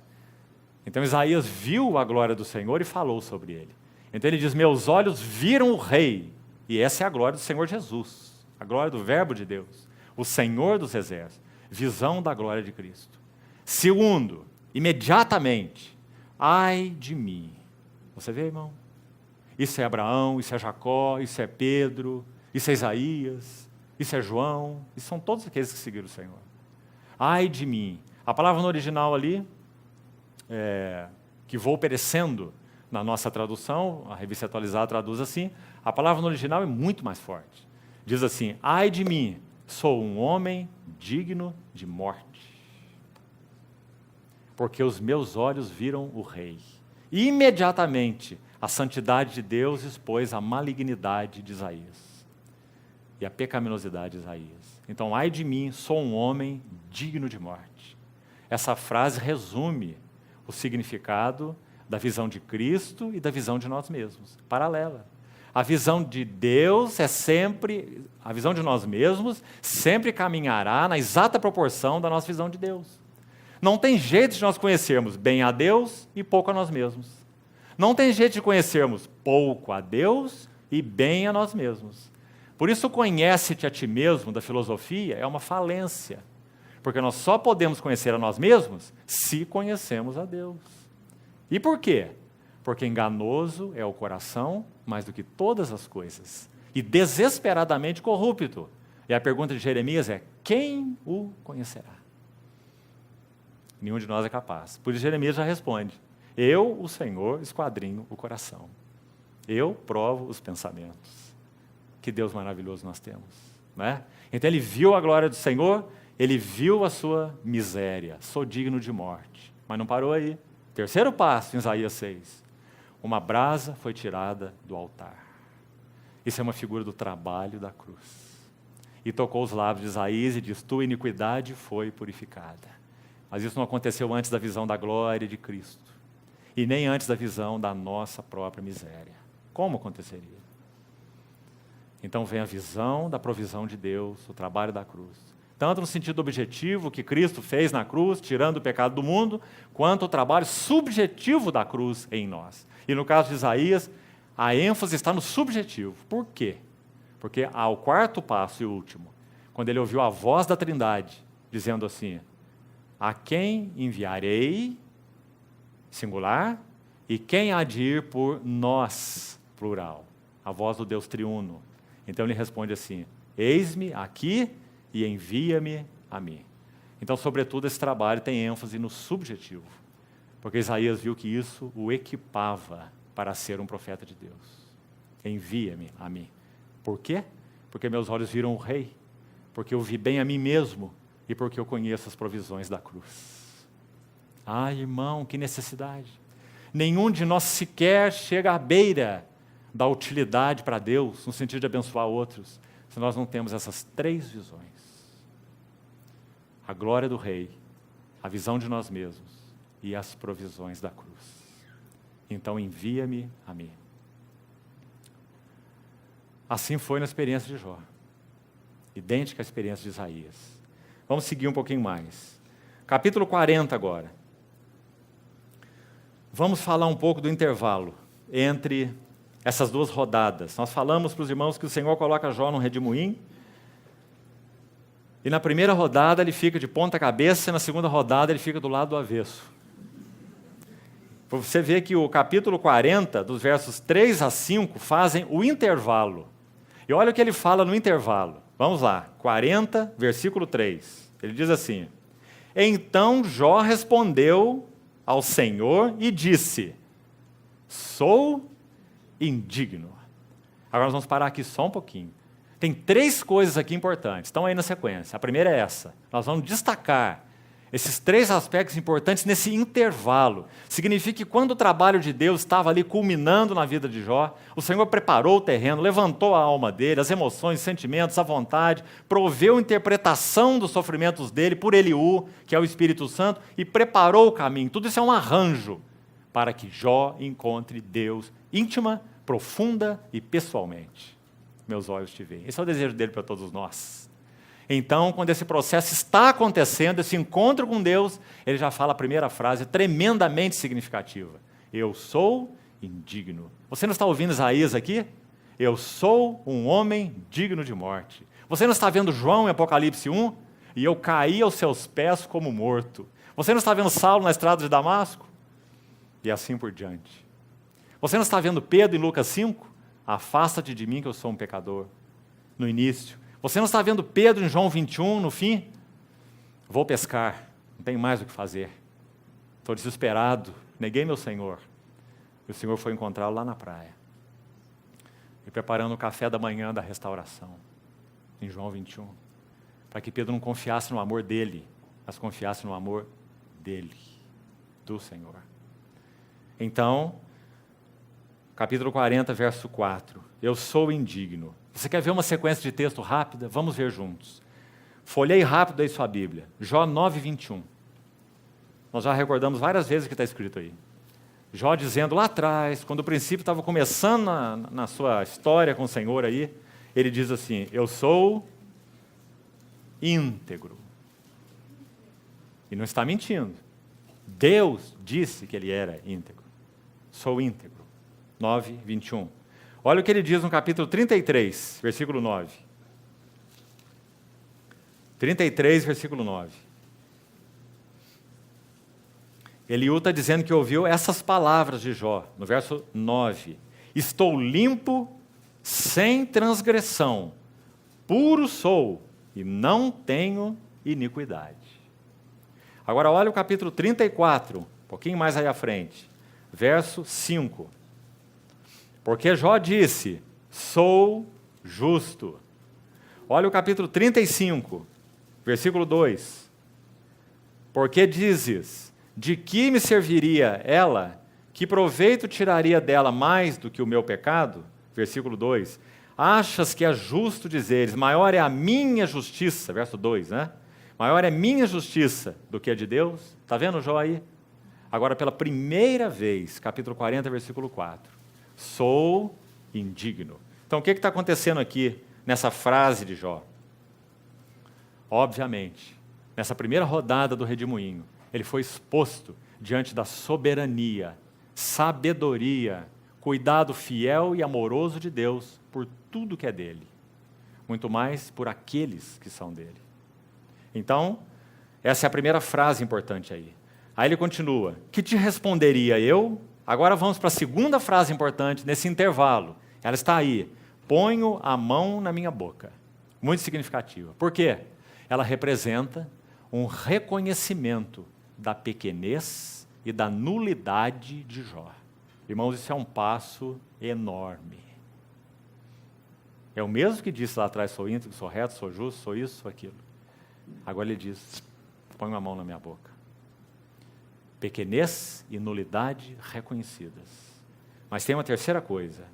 Então Isaías viu a glória do Senhor e falou sobre ele. Então ele diz: meus olhos viram o Rei. E essa é a glória do Senhor Jesus, a glória do Verbo de Deus, o Senhor dos Exércitos, visão da glória de Cristo. Segundo, imediatamente, ai de mim. Você vê, irmão? Isso é Abraão, isso é Jacó, isso é Pedro, isso é Isaías, isso é João, isso são todos aqueles que seguiram o Senhor. Ai de mim. A palavra no original ali, que vou perecendo na nossa tradução, a Revista Atualizada traduz assim, a palavra no original é muito mais forte. Diz assim: ai de mim, sou um homem digno de morte, porque os meus olhos viram o Rei. E imediatamente a santidade de Deus expôs a malignidade de Isaías e a pecaminosidade de Isaías. Então, ai de mim, sou um homem digno de morte. Essa frase resume o significado da visão de Cristo e da visão de nós mesmos, paralela. A visão de Deus a visão de nós mesmos sempre caminhará na exata proporção da nossa visão de Deus. Não tem jeito de nós conhecermos bem a Deus e pouco a nós mesmos. Não tem jeito de conhecermos pouco a Deus e bem a nós mesmos. Por isso, conhece-te a ti mesmo da filosofia é uma falência, porque nós só podemos conhecer a nós mesmos se conhecemos a Deus. E por quê? Porque enganoso é o coração mais do que todas as coisas, e desesperadamente corrupto. E a pergunta de Jeremias é: quem o conhecerá? Nenhum de nós é capaz. Por isso Jeremias já responde: eu, o Senhor, esquadrinho o coração. Eu provo os pensamentos. Que Deus maravilhoso nós temos, não é? Então ele viu a glória do Senhor, ele viu a sua miséria, sou digno de morte. Mas não parou aí. Terceiro passo em Isaías 6. Uma brasa foi tirada do altar. Isso é uma figura do trabalho da cruz. E tocou os lábios de Isaías e diz: tua iniquidade foi purificada. Mas isso não aconteceu antes da visão da glória de Cristo. E nem antes da visão da nossa própria miséria. Como aconteceria? Então vem a visão da provisão de Deus, o trabalho da cruz. Tanto no sentido objetivo que Cristo fez na cruz, tirando o pecado do mundo, quanto o trabalho subjetivo da cruz em nós. E no caso de Isaías, a ênfase está no subjetivo. Por quê? Porque ao quarto passo e último, quando ele ouviu a voz da Trindade, dizendo assim, a quem enviarei, singular, e quem há de ir por nós, plural, a voz do Deus triuno. Então ele responde assim, eis-me aqui e envia-me a mim. Então, sobretudo, esse trabalho tem ênfase no subjetivo, porque Isaías viu que isso o equipava para ser um profeta de Deus. Envia-me a mim. Por quê? Porque meus olhos viram o Rei, porque eu vi bem a mim mesmo e porque eu conheço as provisões da cruz. Ah, irmão, que necessidade. Nenhum de nós sequer chega à beira da utilidade para Deus, no sentido de abençoar outros, se nós não temos essas três visões. A glória do Rei, a visão de nós mesmos e as provisões da cruz. Então envia-me a mim. Assim foi na experiência de Jó, idêntica à experiência de Isaías. Vamos seguir um pouquinho mais. Capítulo 40 agora. Vamos falar um pouco do intervalo entre essas duas rodadas. Nós falamos para os irmãos que o Senhor coloca Jó num redemoinho, e na primeira rodada ele fica de ponta cabeça, e na segunda rodada ele fica do lado do avesso. Você vê que o capítulo 40, dos versos 3 a 5, fazem o intervalo. E olha o que ele fala no intervalo. Vamos lá, 40, versículo 3. Ele diz assim, então Jó respondeu ao Senhor e disse, sou indigno. Agora nós vamos parar aqui só um pouquinho. Tem três coisas aqui importantes, estão aí na sequência. A primeira é essa, nós vamos destacar esses três aspectos importantes nesse intervalo. Significa que quando o trabalho de Deus estava ali culminando na vida de Jó, o Senhor preparou o terreno, levantou a alma dele, as emoções, os sentimentos, a vontade, proveu a interpretação dos sofrimentos dele por Eliú, que é o Espírito Santo, e preparou o caminho. Tudo isso é um arranjo para que Jó encontre Deus íntima, profunda e pessoalmente. Meus olhos te veem. Esse é o desejo dele para todos nós. Então, quando esse processo está acontecendo, esse encontro com Deus, ele já fala a primeira frase tremendamente significativa. Eu sou indigno. Você não está ouvindo Isaías aqui? Eu sou um homem digno de morte. Você não está vendo João em Apocalipse 1? E eu caí aos seus pés como morto. Você não está vendo Saulo na estrada de Damasco? E assim por diante. Você não está vendo Pedro em Lucas 5? Afasta-te de mim que eu sou um pecador. No início. Você não está vendo Pedro em João 21, no fim? Vou pescar, não tenho mais o que fazer. Estou desesperado, neguei meu Senhor. E o Senhor foi encontrá-lo lá na praia. E preparando o café da manhã da restauração, em João 21. Para que Pedro não confiasse no amor dele, mas confiasse no amor dele, do Senhor. Então, capítulo 40, verso 4. Eu sou indigno. Você quer ver uma sequência de texto rápida? Vamos ver juntos. Folhei rápido aí sua Bíblia. Jó 9, 21. Nós já recordamos várias vezes o que está escrito aí. Jó dizendo lá atrás, quando o princípio estava começando na sua história com o Senhor aí, ele diz assim, eu sou íntegro. E não está mentindo. Deus disse que ele era íntegro. Sou íntegro. 9, 21. Olha o que ele diz no capítulo 33, versículo 9. 33, versículo 9. Eliú está dizendo que ouviu essas palavras de Jó, no verso 9. Estou limpo, sem transgressão, puro sou, e não tenho iniquidade. Agora olha o capítulo 34, um pouquinho mais aí à frente, verso 5. Porque Jó disse, sou justo. Olha o capítulo 35, versículo 2. Porque dizes, de que me serviria ela? Que proveito tiraria dela mais do que o meu pecado? Versículo 2. Achas que é justo dizeres, maior é a minha justiça, verso 2, né? Maior é minha justiça do que a de Deus? Está vendo Jó aí? Agora, pela primeira vez, capítulo 40, versículo 4. Sou indigno. Então, o que está acontecendo aqui nessa frase de Jó? Obviamente, nessa primeira rodada do redemoinho, ele foi exposto diante da soberania, sabedoria, cuidado fiel e amoroso de Deus por tudo que é dele. muito mais por aqueles que são dele. Então, essa é a primeira frase importante aí. Aí ele continua, que te responderia eu? Agora vamos para a segunda frase importante nesse intervalo. Ela está aí, ponho a mão na minha boca. Muito significativa. Por quê? Ela representa um reconhecimento da pequenez e da nulidade de Jó. Irmãos, isso é um passo enorme. É o mesmo que disse lá atrás, sou íntegro, sou reto, sou justo, sou isso, sou aquilo. Agora ele diz, põe a mão na minha boca. Pequenez e nulidade reconhecidas. Mas tem uma terceira coisa,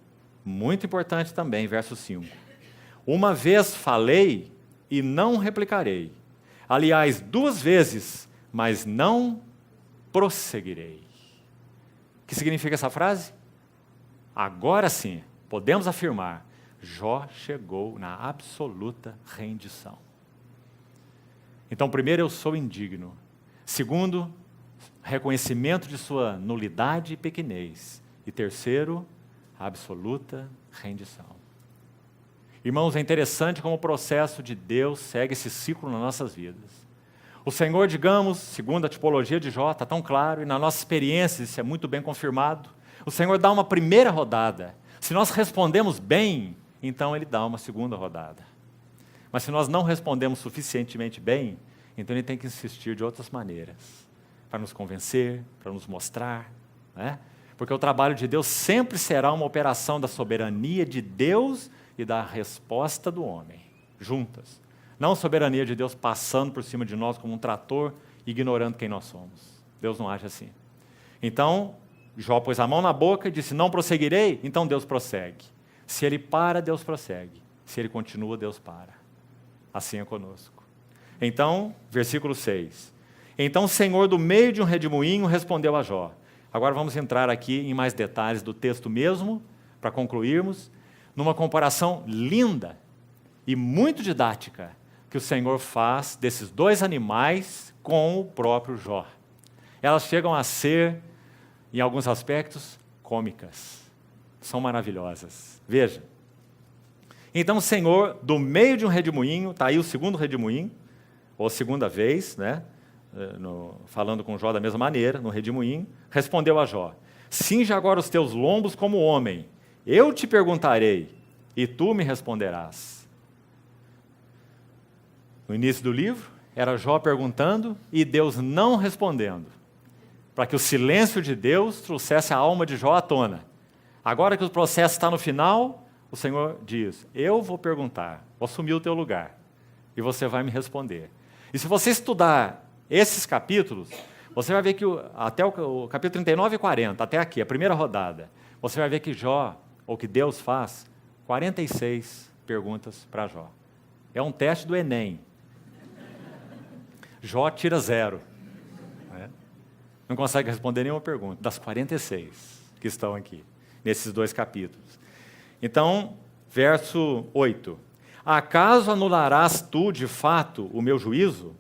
muito importante também, verso 5. Uma vez falei e não replicarei. Aliás, 2 vezes, mas não prosseguirei. O que significa essa frase? Agora sim, podemos afirmar, Jó chegou na absoluta rendição. Então, primeiro, eu sou indigno. Segundo, reconhecimento de sua nulidade e pequenez. E terceiro, absoluta rendição. Irmãos, é interessante como o processo de Deus segue esse ciclo nas nossas vidas. O Senhor, digamos, segundo a tipologia de Jó, está tão claro, e na nossa experiência isso é muito bem confirmado, o Senhor dá uma primeira rodada. Se nós respondemos bem, então Ele dá uma segunda rodada. Mas se nós não respondemos suficientemente bem, então Ele tem que insistir de outras maneiras, para nos convencer, para nos mostrar, né? Porque o trabalho de Deus sempre será uma operação da soberania de Deus e da resposta do homem, juntas. Não a soberania de Deus passando por cima de nós como um trator, ignorando quem nós somos. Deus não age assim. Então, Jó pôs a mão na boca e disse, não prosseguirei, então Deus prossegue. Se ele para, Deus prossegue. Se ele continua, Deus para. Assim é conosco. Então, versículo 6. Então o Senhor, do meio de um redemoinho, respondeu a Jó. Agora vamos entrar aqui em mais detalhes do texto mesmo, para concluirmos, numa comparação linda e muito didática que o Senhor faz desses 2 animais com o próprio Jó. Elas chegam a ser, em alguns aspectos, cômicas. São maravilhosas. Veja. Então o Senhor, do meio de um redemoinho, está aí o segundo redemoinho, ou segunda vez, né? Falando com Jó da mesma maneira, no redemoinho, respondeu a Jó, cinge agora os teus lombos como homem, eu te perguntarei, e tu me responderás. No início do livro, era Jó perguntando e Deus não respondendo, para que o silêncio de Deus trouxesse a alma de Jó à tona. Agora que o processo está no final, o Senhor diz, eu vou perguntar, vou assumir o teu lugar, e você vai me responder. E se você estudar esses capítulos, você vai ver que até o capítulo 39 e 40, até aqui, a primeira rodada, você vai ver que Jó, ou que Deus faz, 46 perguntas para Jó. É um teste do Enem. Jó tira 0. Né? Não consegue responder nenhuma pergunta, das 46 que estão aqui, nesses 2 capítulos. Então, verso 8. Acaso anularás tu, de fato, o meu juízo?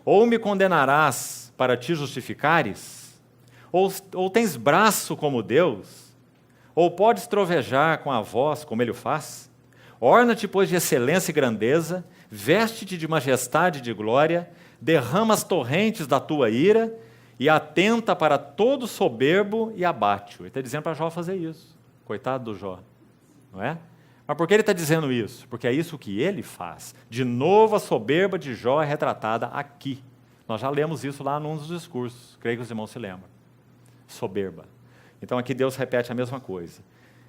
Ou me condenarás para te justificares? Ou tens braço como Deus? Ou podes trovejar com a voz como Ele o faz? Orna-te, pois, de excelência e grandeza, veste-te de majestade e de glória, derrama as torrentes da tua ira e atenta para todo soberbo e abate-o. Ele está dizendo para Jó fazer isso. Coitado do Jó, não é? Mas por que ele está dizendo isso? Porque é isso que ele faz. De novo, a soberba de Jó é retratada aqui. Nós já lemos isso lá num dos discursos. Creio que os irmãos se lembram. Soberba. Então aqui Deus repete a mesma coisa.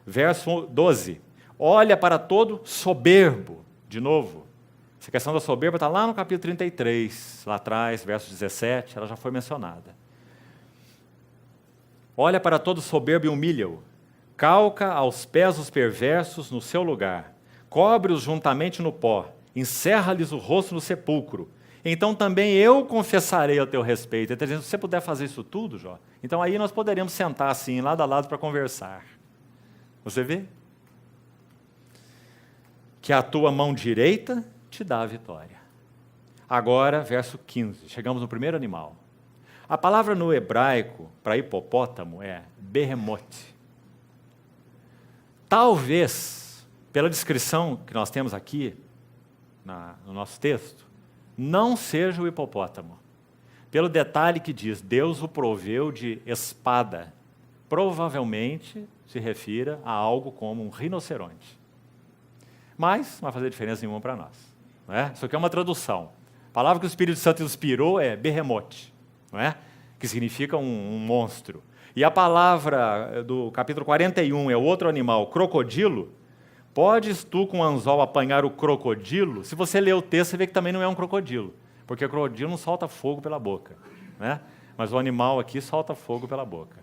Verso 12. Olha para todo soberbo. De novo. Essa questão da soberba está lá no capítulo 33, lá atrás, verso 17, ela já foi mencionada. Olha para todo soberbo e humilha-o. Calca aos pés os perversos no seu lugar, cobre-os juntamente no pó, encerra-lhes o rosto no sepulcro. Então também eu confessarei ao teu respeito. Ele está dizendo, se você puder fazer isso tudo, Jó, então aí nós poderíamos sentar assim, lado a lado, para conversar. Você vê? Que a tua mão direita te dá a vitória. Agora, verso 15, chegamos no primeiro animal. A palavra no hebraico para hipopótamo é behemoth. Talvez, pela descrição que nós temos aqui, no nosso texto, não seja o hipopótamo. Pelo detalhe que diz, Deus o proveu de espada. Provavelmente se refira a algo como um rinoceronte. Mas não vai fazer diferença nenhuma para nós. Não é? Isso aqui é uma tradução. A palavra que o Espírito Santo inspirou é behemoth, não é? Que significa um monstro. E a palavra do capítulo 41 é outro animal, crocodilo. Podes tu com um anzol apanhar o crocodilo? Se você ler o texto, você vê que também não é um crocodilo, porque o crocodilo não solta fogo pela boca, né? Mas o animal aqui solta fogo pela boca.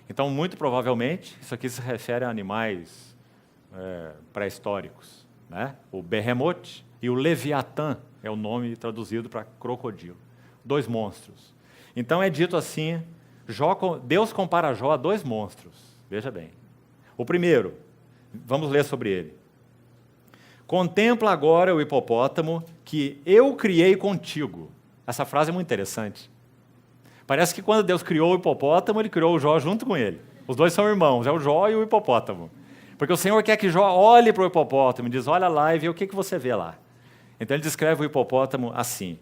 Então, muito provavelmente, isso aqui se refere a animais pré-históricos, né? O behemoth e o leviatã é o nome traduzido para crocodilo. 2 monstros. Então é dito assim, Deus compara Jó a 2 monstros. Veja bem. O primeiro, vamos ler sobre ele. Contempla agora o hipopótamo que eu criei contigo. Essa frase é muito interessante. Parece que quando Deus criou o hipopótamo, ele criou o Jó junto com ele. Os 2 são irmãos, é o Jó e o hipopótamo. Porque o Senhor quer que Jó olhe para o hipopótamo e diz, olha lá e vê o que você vê lá. Então ele descreve o hipopótamo assim.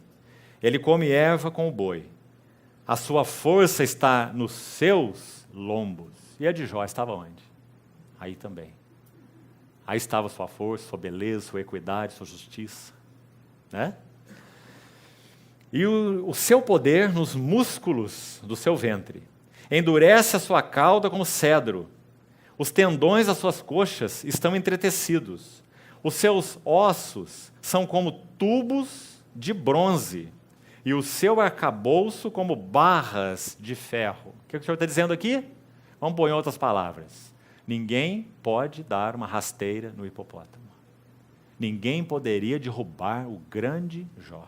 Ele come erva com o boi. A sua força está nos seus lombos. E a de Jó estava onde? Aí também. Aí estava sua força, sua beleza, sua equidade, sua justiça. Né? E o seu poder nos músculos do seu ventre. Endurece a sua cauda como cedro. Os tendões das suas coxas estão entretecidos. Os seus ossos são como tubos de bronze. E o seu arcabouço como barras de ferro. O que o Senhor está dizendo aqui? Vamos pôr em outras palavras. Ninguém pode dar uma rasteira no hipopótamo. Ninguém poderia derrubar o grande Jó.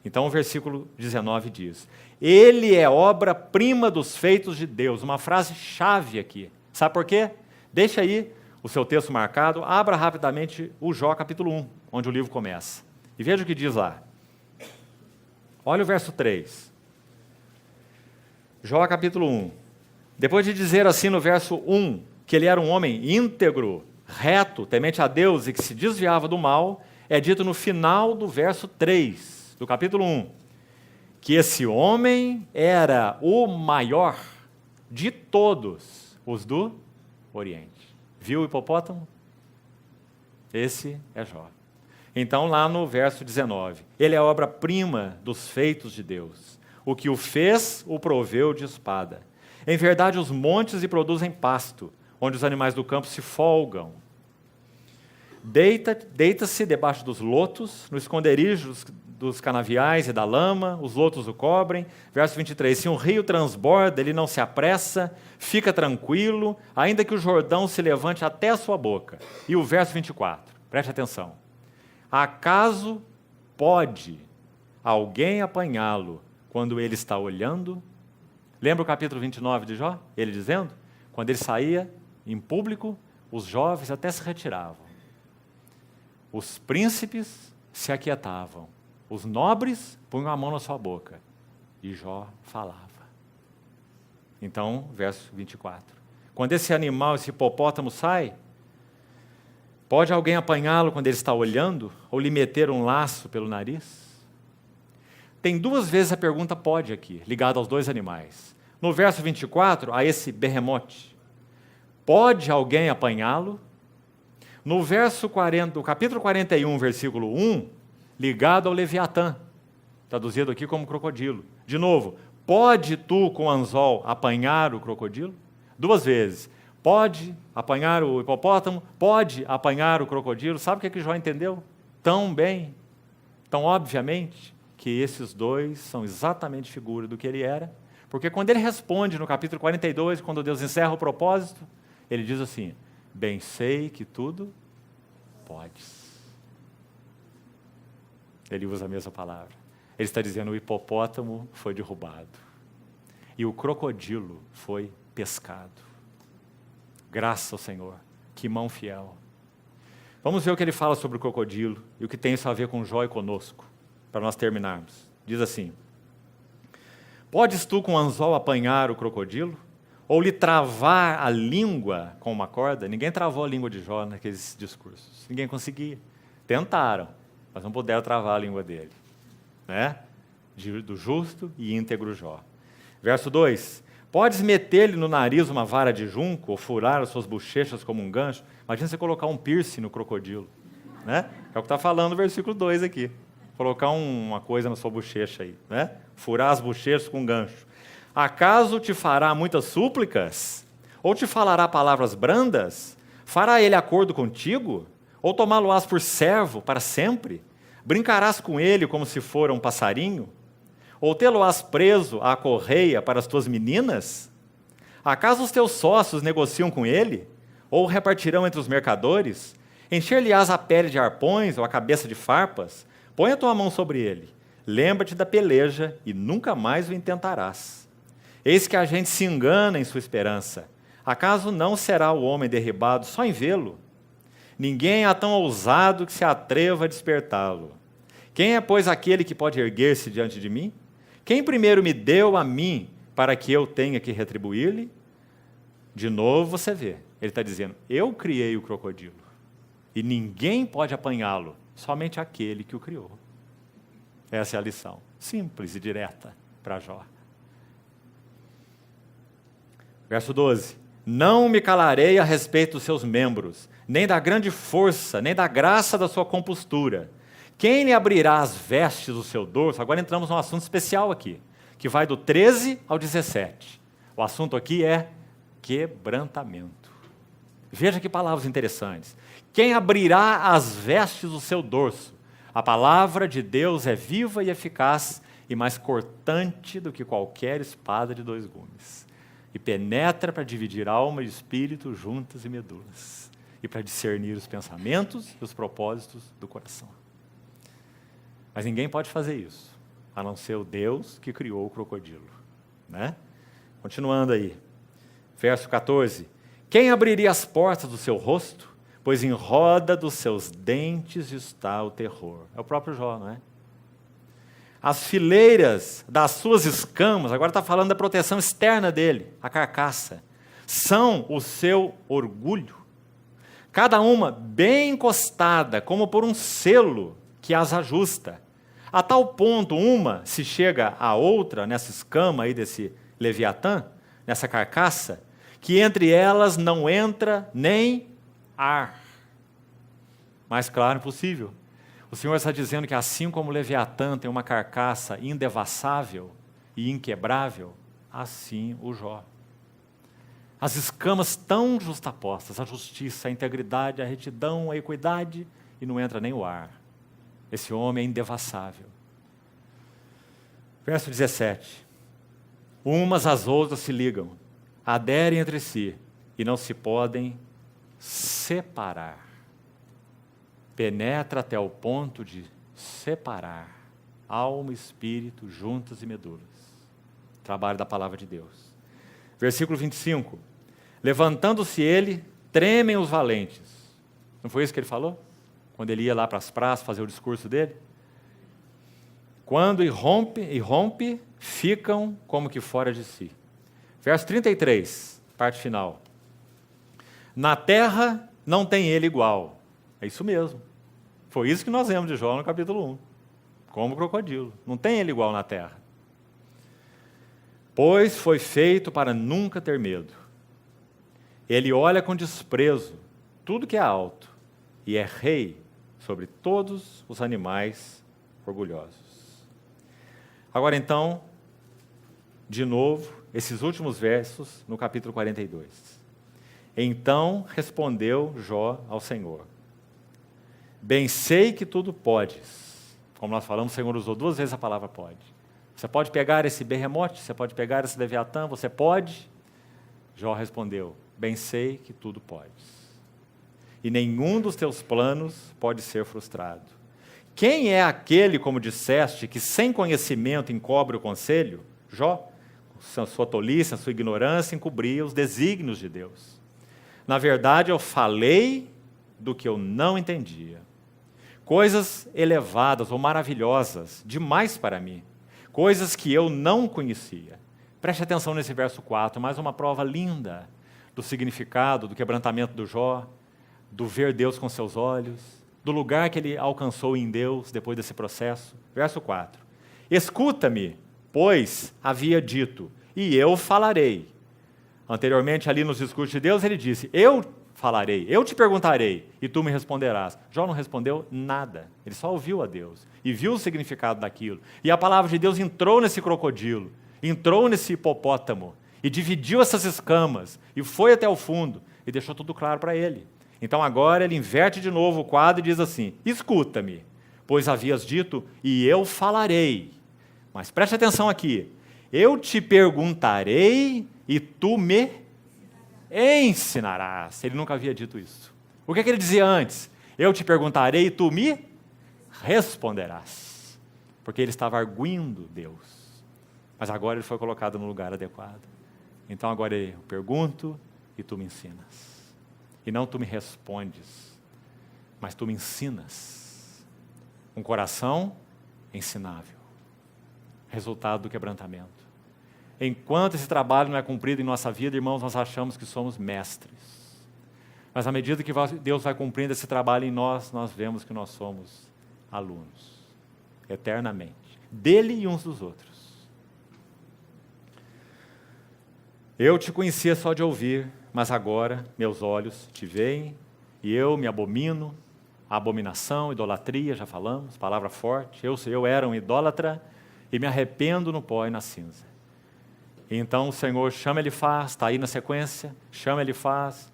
Então o versículo 19 diz, ele é obra-prima dos feitos de Deus. Uma frase chave aqui. Sabe por quê? Deixa aí o seu texto marcado, abra rapidamente o Jó capítulo 1, onde o livro começa. E veja o que diz lá. Olha o verso 3. Jó capítulo 1. Depois de dizer assim no verso 1, que ele era um homem íntegro, reto, temente a Deus e que se desviava do mal, é dito no final do verso 3, do capítulo 1, que esse homem era o maior de todos os do Oriente. Viu o hipopótamo? Esse é Jó. Então, lá no verso 19, ele é obra-prima dos feitos de Deus. O que o fez, o proveu de espada. Em verdade, os montes lhe produzem pasto, onde os animais do campo se folgam. Deita-se debaixo dos lotos, no esconderijo dos canaviais e da lama, os lotos o cobrem. Verso 23, se um rio transborda, ele não se apressa, fica tranquilo, ainda que o Jordão se levante até a sua boca. E o verso 24, preste atenção. Acaso pode alguém apanhá-lo quando ele está olhando? Lembra o capítulo 29 de Jó? Ele dizendo, quando ele saía em público, os jovens até se retiravam. Os príncipes se aquietavam. Os nobres punham a mão na sua boca. E Jó falava. Então, verso 24. Quando esse animal, esse hipopótamo sai, pode alguém apanhá-lo quando ele está olhando? Ou lhe meter um laço pelo nariz? Tem 2 vezes a pergunta pode aqui, ligada aos 2 animais. No verso 24, a esse behemoth. Pode alguém apanhá-lo? No verso 40, do capítulo 41, versículo 1, ligado ao leviatã, traduzido aqui como crocodilo. De novo, pode tu com anzol apanhar o crocodilo? 2 vezes. Pode apanhar o hipopótamo? Pode apanhar o crocodilo? Sabe o que Jó entendeu? Tão bem, tão obviamente, que esses 2 são exatamente figura do que ele era. Porque quando ele responde no capítulo 42, quando Deus encerra o propósito, ele diz assim, bem sei que tudo podes. Ele usa a mesma palavra. Ele está dizendo, o hipopótamo foi derrubado. E o crocodilo foi pescado. Graças ao Senhor. Que mão fiel. Vamos ver o que ele fala sobre o crocodilo e o que tem isso a ver com Jó e conosco, para nós terminarmos. Diz assim, podes tu com anzol apanhar o crocodilo? Ou lhe travar a língua com uma corda? Ninguém travou a língua de Jó naqueles discursos. Ninguém conseguia. Tentaram. mas não puderam travar a língua dele. Né? Do justo e íntegro Jó. Verso 2. Podes meter-lhe no nariz uma vara de junco ou furar as suas bochechas como um gancho? Imagina você colocar um piercing no crocodilo. Né? É o que está falando o versículo 2 aqui. Colocar uma coisa na sua bochecha aí. Né? Furar as bochechas com um gancho. Acaso te fará muitas súplicas? Ou te falará palavras brandas? Fará ele acordo contigo? Ou tomá-lo-ás por servo para sempre? Brincarás com ele como se fora um passarinho? Ou tê-lo-ás preso à correia para as tuas meninas? Acaso os teus sócios negociam com ele? Ou repartirão entre os mercadores? Encher-lhe-ás a pele de arpões ou a cabeça de farpas? Põe a tua mão sobre ele. Lembra-te da peleja e nunca mais o intentarás. Eis que a gente se engana em sua esperança. Acaso não será o homem derribado só em vê-lo? Ninguém é tão ousado que se atreva a despertá-lo. Quem é, pois, aquele que pode erguer-se diante de mim? Quem primeiro me deu a mim para que eu tenha que retribuir-lhe? De novo você vê, ele está dizendo, eu criei o crocodilo, e ninguém pode apanhá-lo, somente aquele que o criou. Essa é a lição, simples e direta para Jó. Verso 12. Não me calarei a respeito dos seus membros, nem da grande força, nem da graça da sua compostura. Quem lhe abrirá as vestes do seu dorso? Agora entramos num assunto especial aqui, que vai do 13 ao 17. O assunto aqui é quebrantamento. Veja que palavras interessantes. Quem abrirá as vestes do seu dorso? A palavra de Deus é viva e eficaz e mais cortante do que qualquer espada de 2 gumes. E penetra para dividir alma e espírito, juntas e medulas, e para discernir os pensamentos e os propósitos do coração. Mas ninguém pode fazer isso, a não ser o Deus que criou o crocodilo. Né? Continuando aí, verso 14. Quem abriria as portas do seu rosto? Pois em roda dos seus dentes está o terror. É o próprio Jó, não é? As fileiras das suas escamas, agora está falando da proteção externa dele, a carcaça, são o seu orgulho. Cada uma bem encostada, como por um selo que as ajusta. A tal ponto, uma se chega à outra, nessa escama aí desse Leviatã, nessa carcaça, que entre elas não entra nem ar. Mais claro impossível. O Senhor está dizendo que assim como o Leviatã tem uma carcaça indevassável e inquebrável, assim o Jó. As escamas tão justapostas, a justiça, a integridade, a retidão, a equidade, e não entra nem o ar. Esse homem é indevassável. Verso 17. Umas às outras se ligam, aderem entre si, e não se podem separar. Penetra até o ponto de separar alma e espírito, juntas e medulas. Trabalho da palavra de Deus. Versículo 25. Levantando-se ele, tremem os valentes. Não foi isso que ele falou? Quando ele ia lá para as praças fazer o discurso dele? Quando irrompe, ficam como que fora de si. Verso 33, parte final. Na terra não tem ele igual. É isso mesmo. Foi isso que nós vemos de Jó no capítulo 1. Como crocodilo. Não tem ele igual na terra. Pois foi feito para nunca ter medo. Ele olha com desprezo tudo que é alto e é rei sobre todos os animais orgulhosos. Agora então, de novo, esses últimos versos no capítulo 42. Então respondeu Jó ao Senhor: bem sei que tudo podes. Como nós falamos, o Senhor usou 2 vezes a palavra pode. Você pode pegar esse berremote, você pode pegar esse Leviatã, você pode? Jó respondeu: bem sei que tudo podes. E nenhum dos teus planos pode ser frustrado. Quem é aquele, como disseste, que sem conhecimento encobre o conselho? Jó, sua tolice, sua ignorância, encobria os desígnios de Deus. Na verdade, eu falei do que eu não entendia. Coisas elevadas ou maravilhosas, demais para mim. Coisas que eu não conhecia. Preste atenção nesse verso 4, mais uma prova linda do significado, do quebrantamento do Jó, do ver Deus com seus olhos. do lugar que ele alcançou em Deus depois desse processo. Verso 4. Escuta-me, pois havia dito, e eu falarei. Anteriormente, ali nos discursos de Deus, ele disse, eu falarei, eu te perguntarei, e tu me responderás. Jó não respondeu nada, ele só ouviu a Deus, e viu o significado daquilo. E a palavra de Deus entrou nesse crocodilo, entrou nesse hipopótamo, e dividiu essas escamas, e foi até o fundo, e deixou tudo claro para ele. Então agora ele inverte de novo o quadro e diz assim, escuta-me, pois havias dito, e eu falarei. Mas preste atenção aqui, eu te perguntarei, e tu me ensinarás. Ele nunca havia dito isso. O que ele dizia antes? Eu te perguntarei e tu me responderás. Porque ele estava arguindo Deus. Mas agora ele foi colocado no lugar adequado. Então agora eu pergunto e tu me ensinas. E não tu me respondes, mas tu me ensinas. Um coração ensinável. Resultado do quebrantamento. Enquanto esse trabalho não é cumprido em nossa vida, irmãos, nós achamos que somos mestres. Mas à medida que Deus vai cumprindo esse trabalho em nós, nós vemos que nós somos alunos, eternamente, dele e uns dos outros. Eu te conhecia só de ouvir, mas agora meus olhos te veem e eu me abomino, a abominação, idolatria, já falamos, palavra forte, eu era um idólatra e me arrependo no pó e na cinza. Então o Senhor chama Elifaz, está aí na sequência, chama Elifaz,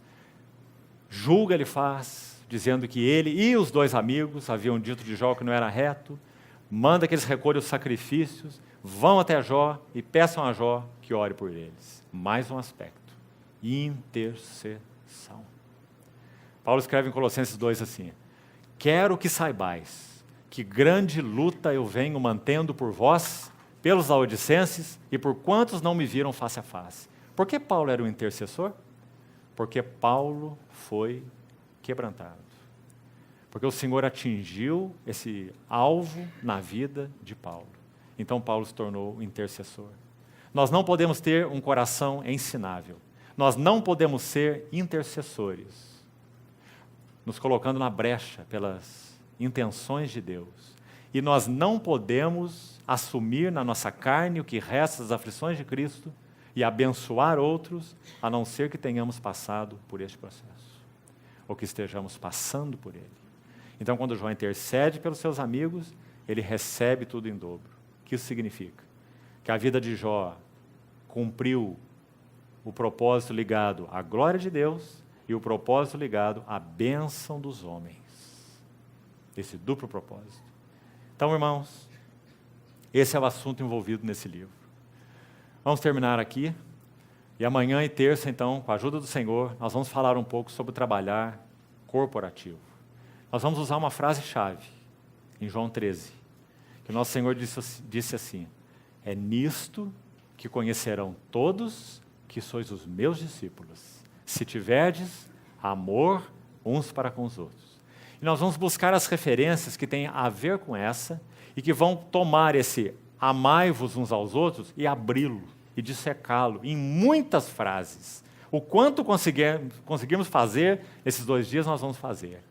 julga Elifaz, dizendo que ele e os dois amigos haviam dito de Jó que não era reto, manda que eles recolham os sacrifícios, vão até Jó e peçam a Jó que ore por eles. Mais um aspecto, intercessão. Paulo escreve em Colossenses 2 assim, quero que saibais que grande luta eu venho mantendo por vós, pelos laodicenses e por quantos não me viram face a face. Por que Paulo era um intercessor? Porque Paulo foi quebrantado. Porque o Senhor atingiu esse alvo na vida de Paulo. Então Paulo se tornou um intercessor. Nós não podemos ter um coração ensinável. Nós não podemos ser intercessores, nos colocando na brecha pelas intenções de Deus. E nós não podemos assumir na nossa carne o que resta das aflições de Cristo e abençoar outros, a não ser que tenhamos passado por este processo, ou que estejamos passando por ele. Então, quando Jó intercede pelos seus amigos, ele recebe tudo em dobro. O que isso significa? Que a vida de Jó cumpriu o propósito ligado à glória de Deus e o propósito ligado à bênção dos homens. Esse duplo propósito. Então, irmãos, esse é o assunto envolvido nesse livro. Vamos terminar aqui, e amanhã e terça, então, com a ajuda do Senhor, nós vamos falar um pouco sobre o trabalhar corporativo. Nós vamos usar uma frase-chave, em João 13, que o nosso Senhor disse assim, é nisto que conhecerão todos que sois os meus discípulos, se tiverdes amor uns para com os outros. E nós vamos buscar as referências que têm a ver com essa e que vão tomar esse amai-vos uns aos outros e abri-lo e dissecá-lo em muitas frases. O quanto conseguirmos fazer nesses 2 dias, nós vamos fazer.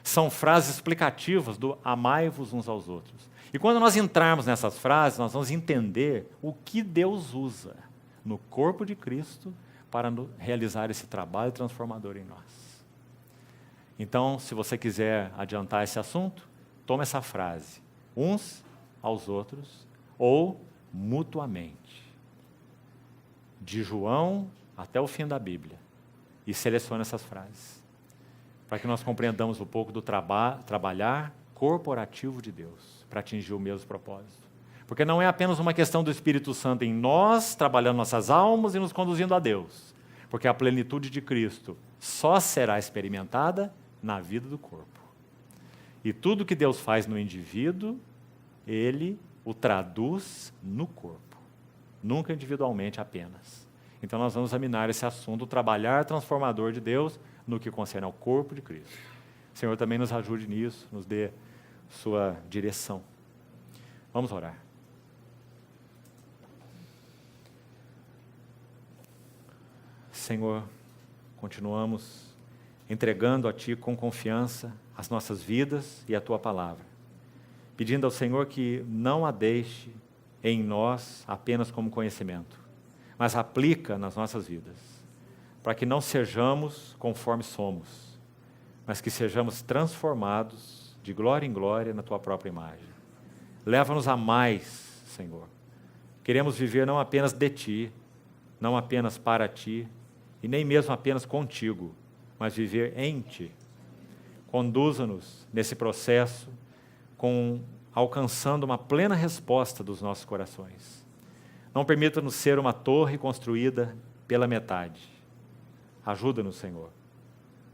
São frases explicativas do amai-vos uns aos outros. E quando nós entrarmos nessas frases, nós vamos entender o que Deus usa no corpo de Cristo para realizar esse trabalho transformador em nós. Então, se você quiser adiantar esse assunto, tome essa frase, uns aos outros ou mutuamente. De João até o fim da Bíblia. E selecione essas frases. Para que nós compreendamos um pouco do trabalhar corporativo de Deus, para atingir o mesmo propósito. Porque não é apenas uma questão do Espírito Santo em nós, trabalhando nossas almas e nos conduzindo a Deus. Porque a plenitude de Cristo só será experimentada na vida do corpo. E tudo que Deus faz no indivíduo, Ele o traduz no corpo. Nunca individualmente apenas. Então nós vamos examinar esse assunto, o trabalhar transformador de Deus no que concerne ao corpo de Cristo. O Senhor também nos ajude nisso, nos dê sua direção. Vamos orar. Senhor, continuamos entregando a Ti com confiança as nossas vidas e a Tua palavra, pedindo ao Senhor que não a deixe em nós apenas como conhecimento, mas aplica nas nossas vidas, para que não sejamos conforme somos, mas que sejamos transformados de glória em glória na Tua própria imagem. Leva-nos a mais, Senhor. Queremos viver não apenas de Ti, não apenas para Ti, e nem mesmo apenas contigo, mas viver em Ti. Conduza-nos nesse processo alcançando uma plena resposta dos nossos corações. Não permita-nos ser uma torre construída pela metade. Ajuda-nos, Senhor.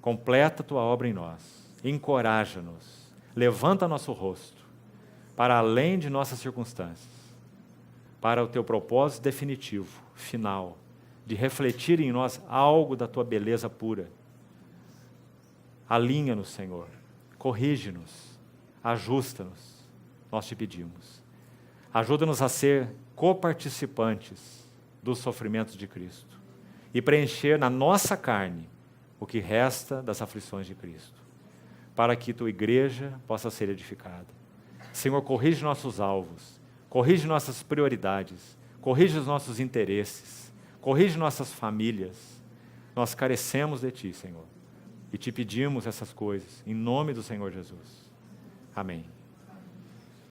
Completa a Tua obra em nós. Encoraja-nos. Levanta nosso rosto para além de nossas circunstâncias, para o Teu propósito definitivo, final, de refletir em nós algo da Tua beleza pura. Alinha-nos, Senhor. Corrige-nos. Ajusta-nos. Nós Te pedimos. Ajuda-nos a ser coparticipantes dos sofrimentos de Cristo e preencher na nossa carne o que resta das aflições de Cristo, para que Tua igreja possa ser edificada. Senhor, corrige nossos alvos, corrige nossas prioridades, corrige os nossos interesses, corrige nossas famílias. Nós carecemos de Ti, Senhor, e Te pedimos essas coisas, em nome do Senhor Jesus. Amém.